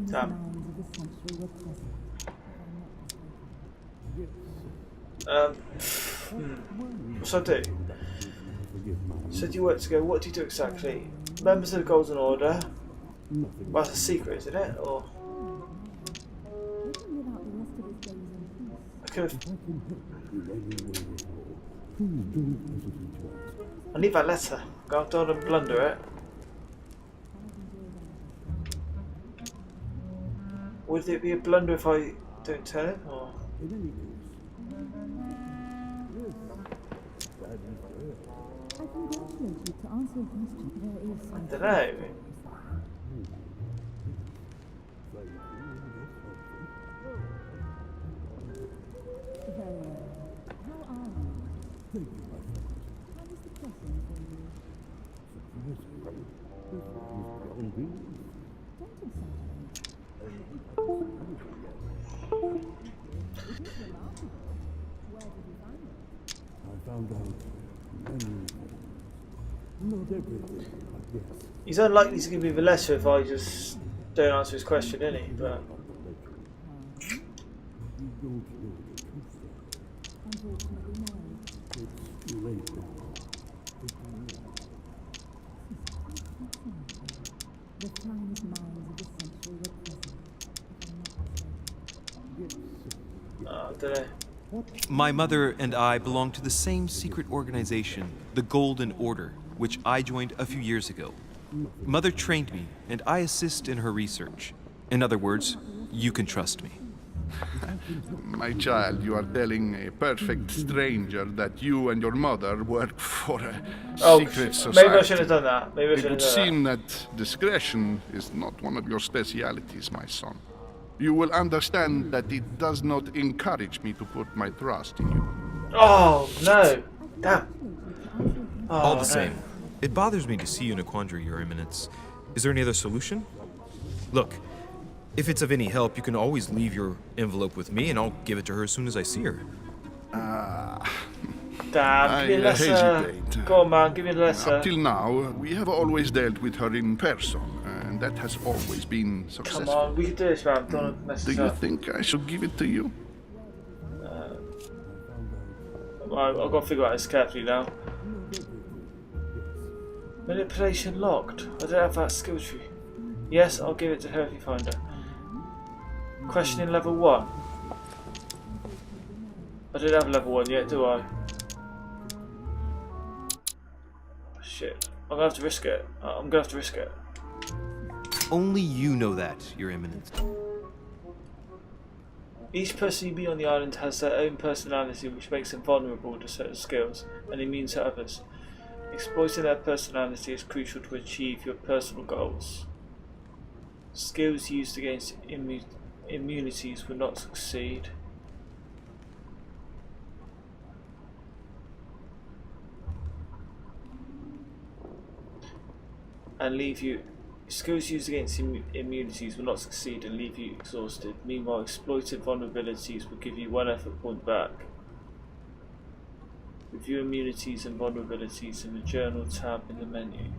Damn. What should I do? Said you work together. What do you do exactly? Members of the Golden Order. Well, that's a secret, isn't it? Or I could have. I need that letter. Go down and blunder it. Would it be a blunder if I don't tell him? Or I don't know. He's unlikely to give me the letter if I just don't answer his question, isn't he? But I don't know. My mother and I belong to the same secret organization, the Golden Order, which I joined a few years ago. Mother trained me, and I assist in her research. In other words, you can trust me. My child, you are telling a perfect stranger that you and your mother work for a secret society. Maybe I should have done that. Maybe I should It have would done that. seem that discretion is not one of your specialities, my son. You will understand that it does not encourage me to put my trust in you. Oh no! Damn. Oh, All the no. same, it bothers me to see you in a quandary, Your Eminence. Is there any other solution? Look, if it's of any help, you can always leave your envelope with me, and I'll give it to her as soon as I see her. Damn, give me a I letter. hesitate. Go on, man, give me the letter. Up till now, we have always dealt with her in person, and that has always been successful. Come on, we can do this, man. Don't mess Do this you up. think I should give it to you? I've got to figure out this carefully now. Manipulation locked. I don't have that skill tree. Yes, I'll give it to her if you find her. Questioning level 1. I don't have level 1 yet, do I? Oh, shit. I'm gonna have to risk it. I'm gonna have to risk it. Only you know that, Your Eminence. Each person you meet on the island has their own personality, which makes them vulnerable to certain skills and immune to others. Exploiting their personality is crucial to achieve your personal goals. Skills used against immunities will not succeed. And leave you. Skills used against immunities will not succeed and leave you exhausted. Meanwhile, exploited vulnerabilities will give you 1 effort point back. Review immunities and vulnerabilities in the journal tab in the menu.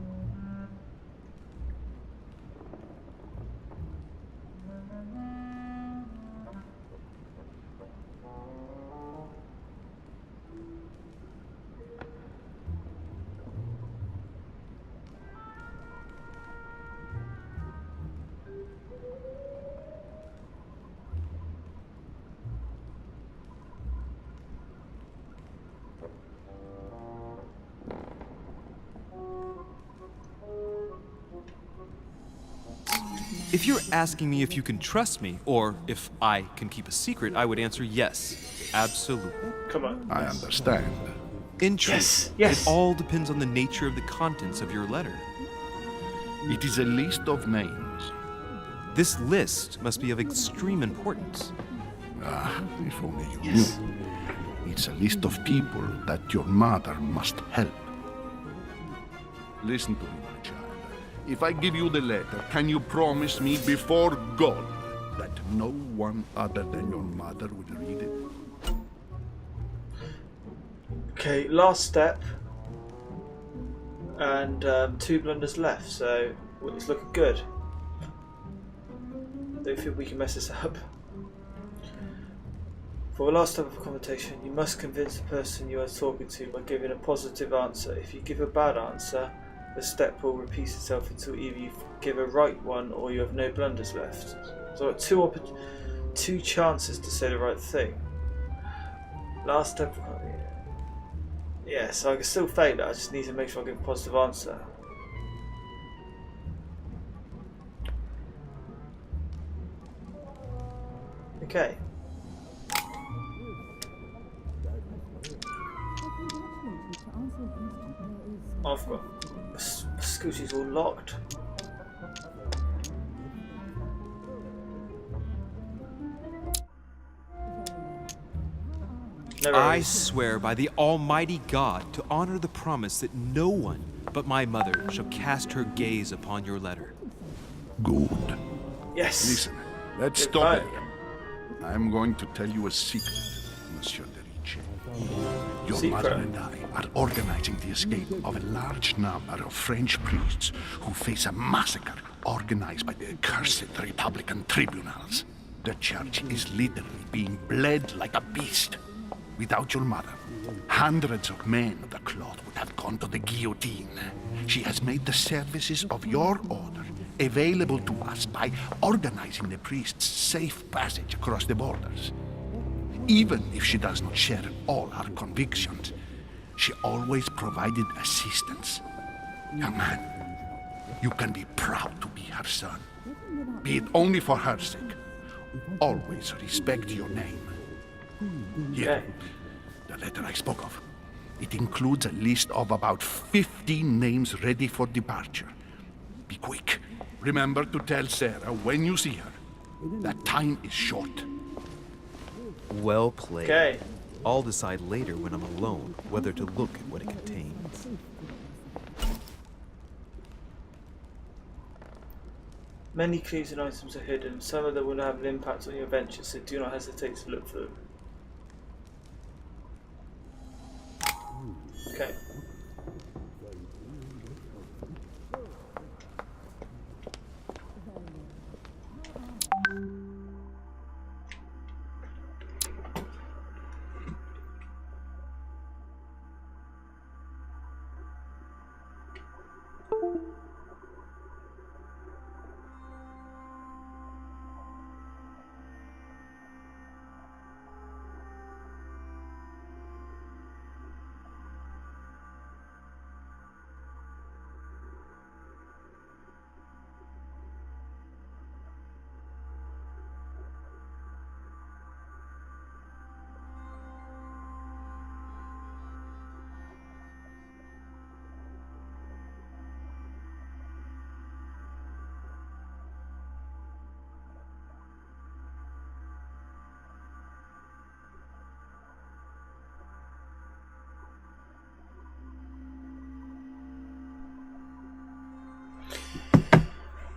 If you're asking me if you can trust me, or if I can keep a secret, I would answer yes. Absolutely. Come on. I understand. In truth, Yes. it all depends on the nature of the contents of your letter. It is a list of names. This list must be of extreme importance. Ah, if only you knew. It's a list of people that your mother must help. Listen to me, my child. If I give you the letter, can you promise me before God that no one other than your mother will read it? Okay, last step. And 2 blunders left, so it's looking good. Don't think we can mess this up. For the last step of a conversation, you must convince the person you are talking to by giving a positive answer. If you give a bad answer, the step will repeat itself until either you give a right one or you have no blunders left. So I've got 2 chances to say the right thing. Last step. Yeah, so I can still fail it. I just need to make sure I give a positive answer. Okay. I've got Scooty's all locked. No I worries. swear by the Almighty God to honor the promise that no one but my mother shall cast her gaze upon your letter. Good. Yes. Listen, let's stop Goodbye. it. I'm going to tell you a secret, Monsieur de Richet. Your Secret? mother and I are organizing the escape of a large number of French priests who face a massacre organized by the accursed Republican tribunals. The church is literally being bled like a beast. Without your mother, hundreds of men of the cloth would have gone to the guillotine. She has made the services of your order available to us by organizing the priests' safe passage across the borders. Even if she does not share all our convictions, she always provided assistance. Young man, you can be proud to be her son. Be it only for her sake. Always respect your name. Here, the letter I spoke of. It includes a list of about 15 names ready for departure. Be quick. Remember to tell Sarah when you see her that time is short. Well played. Okay. I'll decide later when I'm alone whether to look at what it contains. Many clues and items are hidden. Some of them will have an impact on your venture, so do not hesitate to look for them. Okay.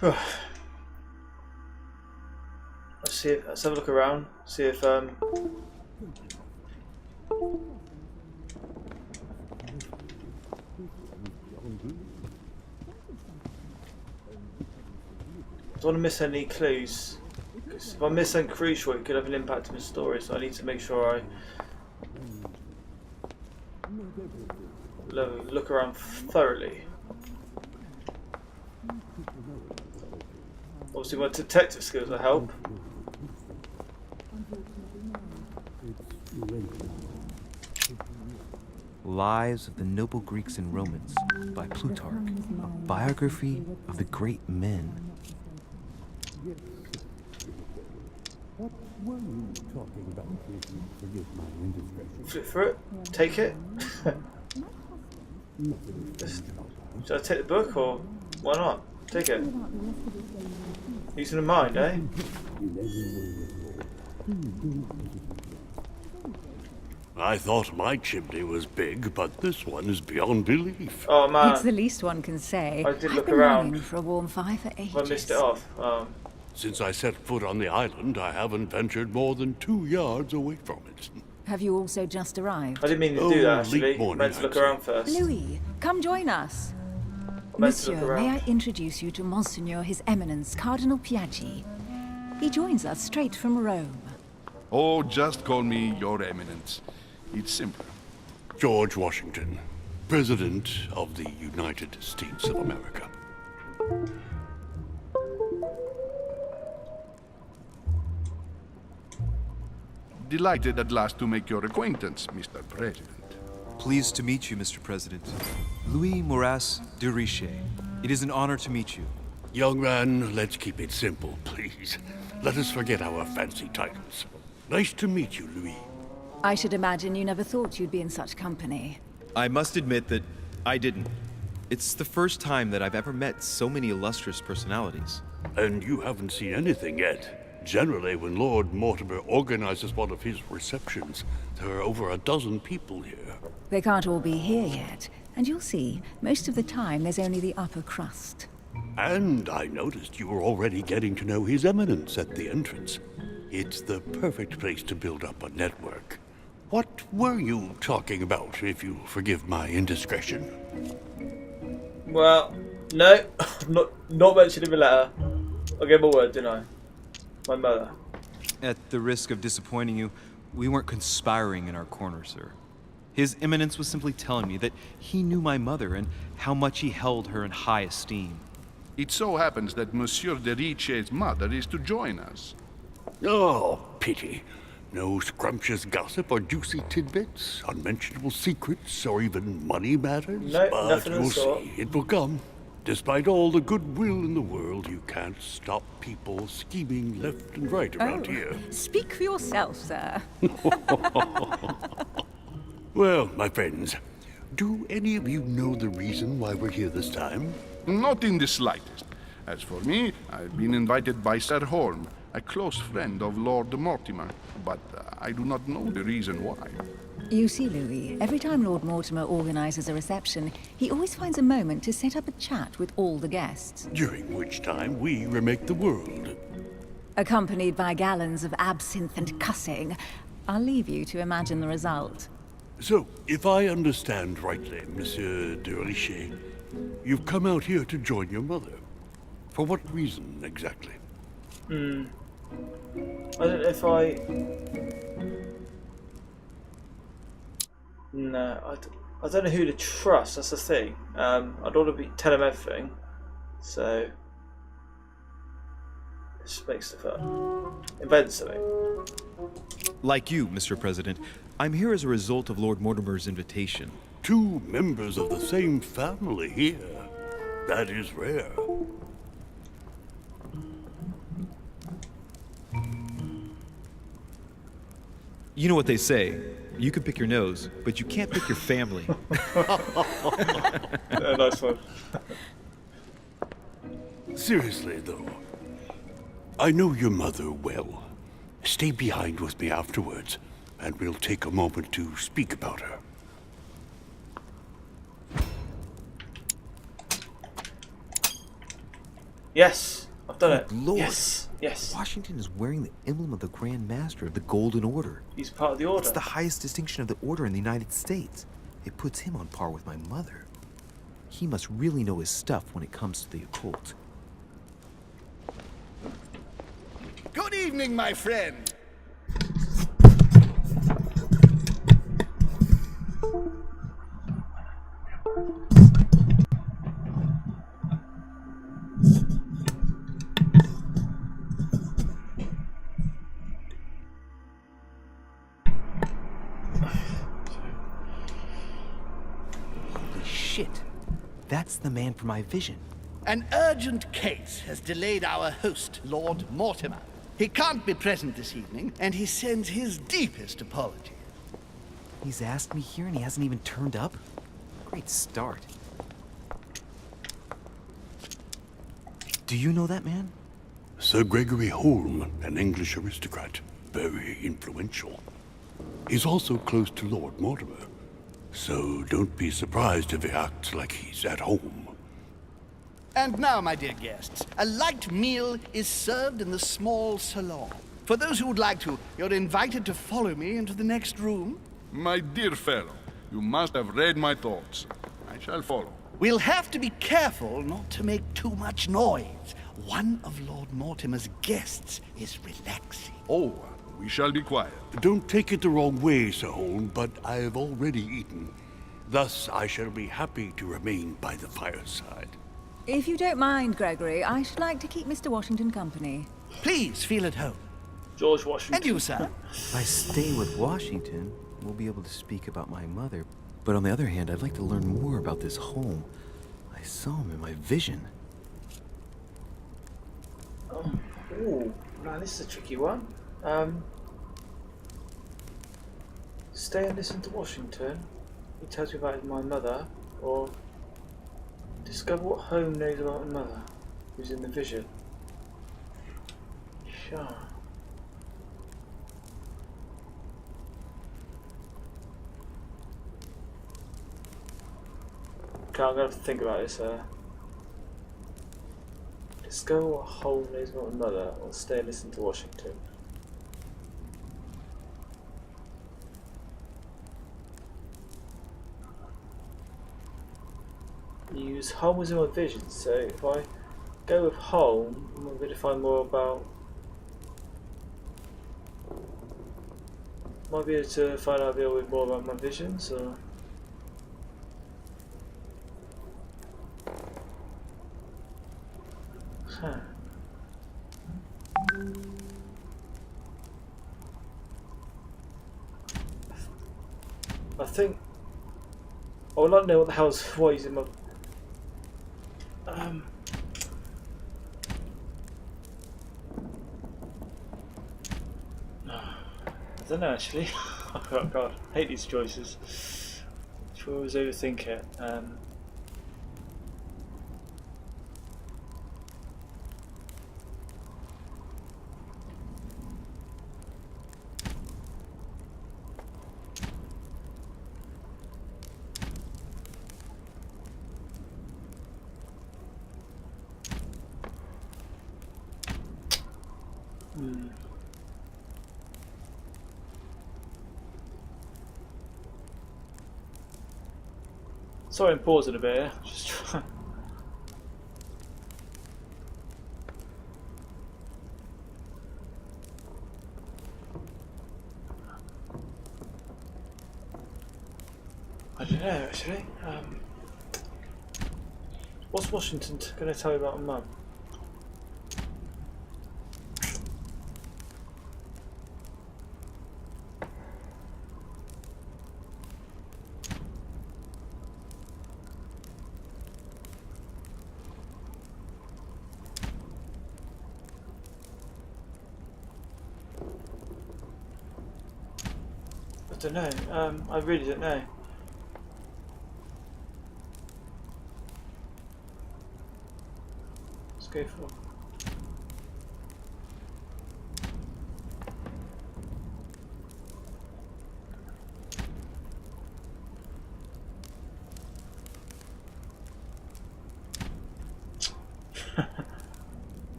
Let's have a look around. See if I don't want to miss any clues. Because if I miss something crucial, it could have an impact on the story. So I need to make sure I look around thoroughly. Obviously, my detective skills will help. Lives of the Noble Greeks and Romans by Plutarch, a biography of the great men. Flip through it. Take it. Should I take the book or why not? Take it. Using the mind, eh? I thought my chimney was big, but this one is beyond belief. Oh man, It's the least one can say. I did I've look been around. longing for a warm fire for ages. I missed it off. Since I set foot on the island, I haven't ventured more than 2 yards away from it. Have you also just arrived? I didn't mean to do that late actually. I morning, meant to look I'd say. around first. Louis, come join us. I meant to look Monsieur, may I around. introduce you to Monseigneur His Eminence Cardinal Piaggi? He joins us straight from Rome. Oh, just call me Your Eminence. It's simple. George Washington, President of the United States of America. Delighted at last to make your acquaintance, Mr. President. Pleased to meet you, Mr. President. Louis de Richet. It is an honor to meet you. Young man, let's keep it simple, please. Let us forget our fancy titles. Nice to meet you, Louis. I should imagine you never thought you'd be in such company. I must admit that I didn't. It's the first time that I've ever met so many illustrious personalities. And you haven't seen anything yet. Generally, when Lord Mortimer organizes one of his receptions, there are over a dozen people here. They can't all be here yet, and you'll see, most of the time there's only the upper crust. And I noticed you were already getting to know His Eminence at the entrance. It's the perfect place to build up a network. What were you talking about, if you forgive my indiscretion? Well, no, not mentioned in the letter. I gave my word, didn't I? My mother. At the risk of disappointing you, we weren't conspiring in our corner, sir. His Eminence was simply telling me that he knew my mother and how much he held her in high esteem. It so happens that Monsieur de Richet's mother is to join us. Oh, pity. No scrumptious gossip or juicy tidbits, unmentionable secrets, or even money matters. No, but nothing of the you'll sort. see, it will come. Despite all the goodwill in the world, you can't stop people scheming left and right around here. Speak for yourself, sir. Well, my friends, do any of you know the reason why we're here this time? Not in the slightest. As for me, I've been invited by Sir Horn, a close friend of Lord Mortimer, but I do not know the reason why. You see, Louis, every time Lord Mortimer organizes a reception, he always finds a moment to set up a chat with all the guests. During which time we remake the world. Accompanied by gallons of absinthe and cussing. I'll leave you to imagine the result. So, if I understand rightly, Monsieur de Richet, you've come out here to join your mother. For what reason, exactly? I don't know if No, I don't know who to trust, that's the thing. I don't want to tell him everything. So... Just make stuff up. Invent something. Like you, Mr. President, I'm here as a result of Lord Mortimer's invitation. 2 members of the same family here. That is rare. You know what they say. You can pick your nose, but you can't pick your family. Yeah, nice one. Seriously, though, I know your mother well. Stay behind with me afterwards, and we'll take a moment to speak about her. Yes, I've done it. Good Lord. Yes, yes. Washington is wearing the emblem of the Grand Master of the Golden Order. He's part of the order. It's the highest distinction of the Order in the United States. It puts him on par with my mother. He must really know his stuff when it comes to the occult. Good evening, my friend. Holy shit. That's the man from my vision. An urgent case has delayed our host, Lord Mortimer. He can't be present this evening, and he sends his deepest apologies. He's asked me here and he hasn't even turned up? Great start. Do you know that man? Sir Gregory Holm, an English aristocrat, very influential. He's also close to Lord Mortimer, so don't be surprised if he acts like he's at home. And now, my dear guests, a light meal is served in the small salon. For those who would like to, you're invited to follow me into the next room. My dear fellow, you must have read my thoughts. I shall follow. We'll have to be careful not to make too much noise. One of Lord Mortimer's guests is relaxing. Oh, we shall be quiet. Don't take it the wrong way, Sir Holm, but I've already eaten. Thus, I shall be happy to remain by the fireside. If you don't mind, Gregory, I should like to keep Mr. Washington company. Please feel at home. George Washington. And you, sir? If I stay with Washington, we'll be able to speak about my mother. But on the other hand, I'd like to learn more about this home. I saw him in my vision. Ooh, man, this is a tricky one. Stay and listen to Washington. He tells me about my mother, or discover what home knows about my mother, who's in the vision. Sure. Okay, I'm gonna have to think about this. Discover what home knows about my mother, or stay and listen to Washington. Use home as in my vision, so if I go with home, I'm going to find more about. Might be able to find out a little bit more about my visions, or. Huh. I think I would like to know what the hell's what he's in my. I don't know actually. Oh god, I hate these choices. I always overthink it. Sorry, I'm pausing a bit here. Just try. I don't know actually. What's Washington going to tell you about my mum? I don't know. I really don't know. Let's go for.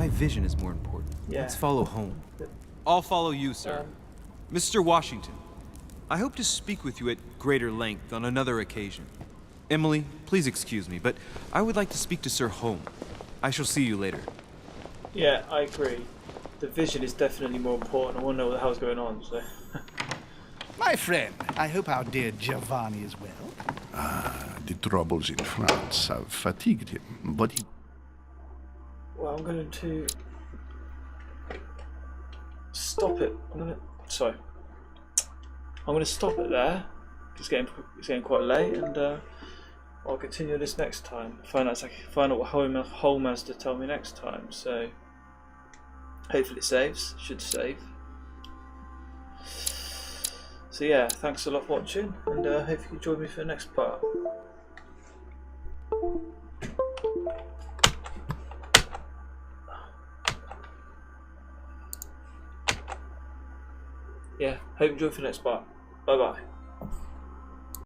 My vision is more important. Yeah. Let's follow home. I'll follow you, sir. Mr. Washington, I hope to speak with you at greater length on another occasion. Emily, please excuse me, but I would like to speak to Sir Home. I shall see you later. Yeah, I agree. The vision is definitely more important. I want to know what the hell's going on, so... My friend, I hope our dear Giovanni is well. The troubles in France have fatigued him, but he... Well, I'm going to... stop it. Sorry. I'm going to stop it there. It's getting quite late, and I'll continue this next time. Find out what Home has to tell me next time. So hopefully it saves. Should save. So yeah, thanks a lot for watching, and hope you can join me for the next part. Yeah, hope you enjoy for the next part. Bye bye.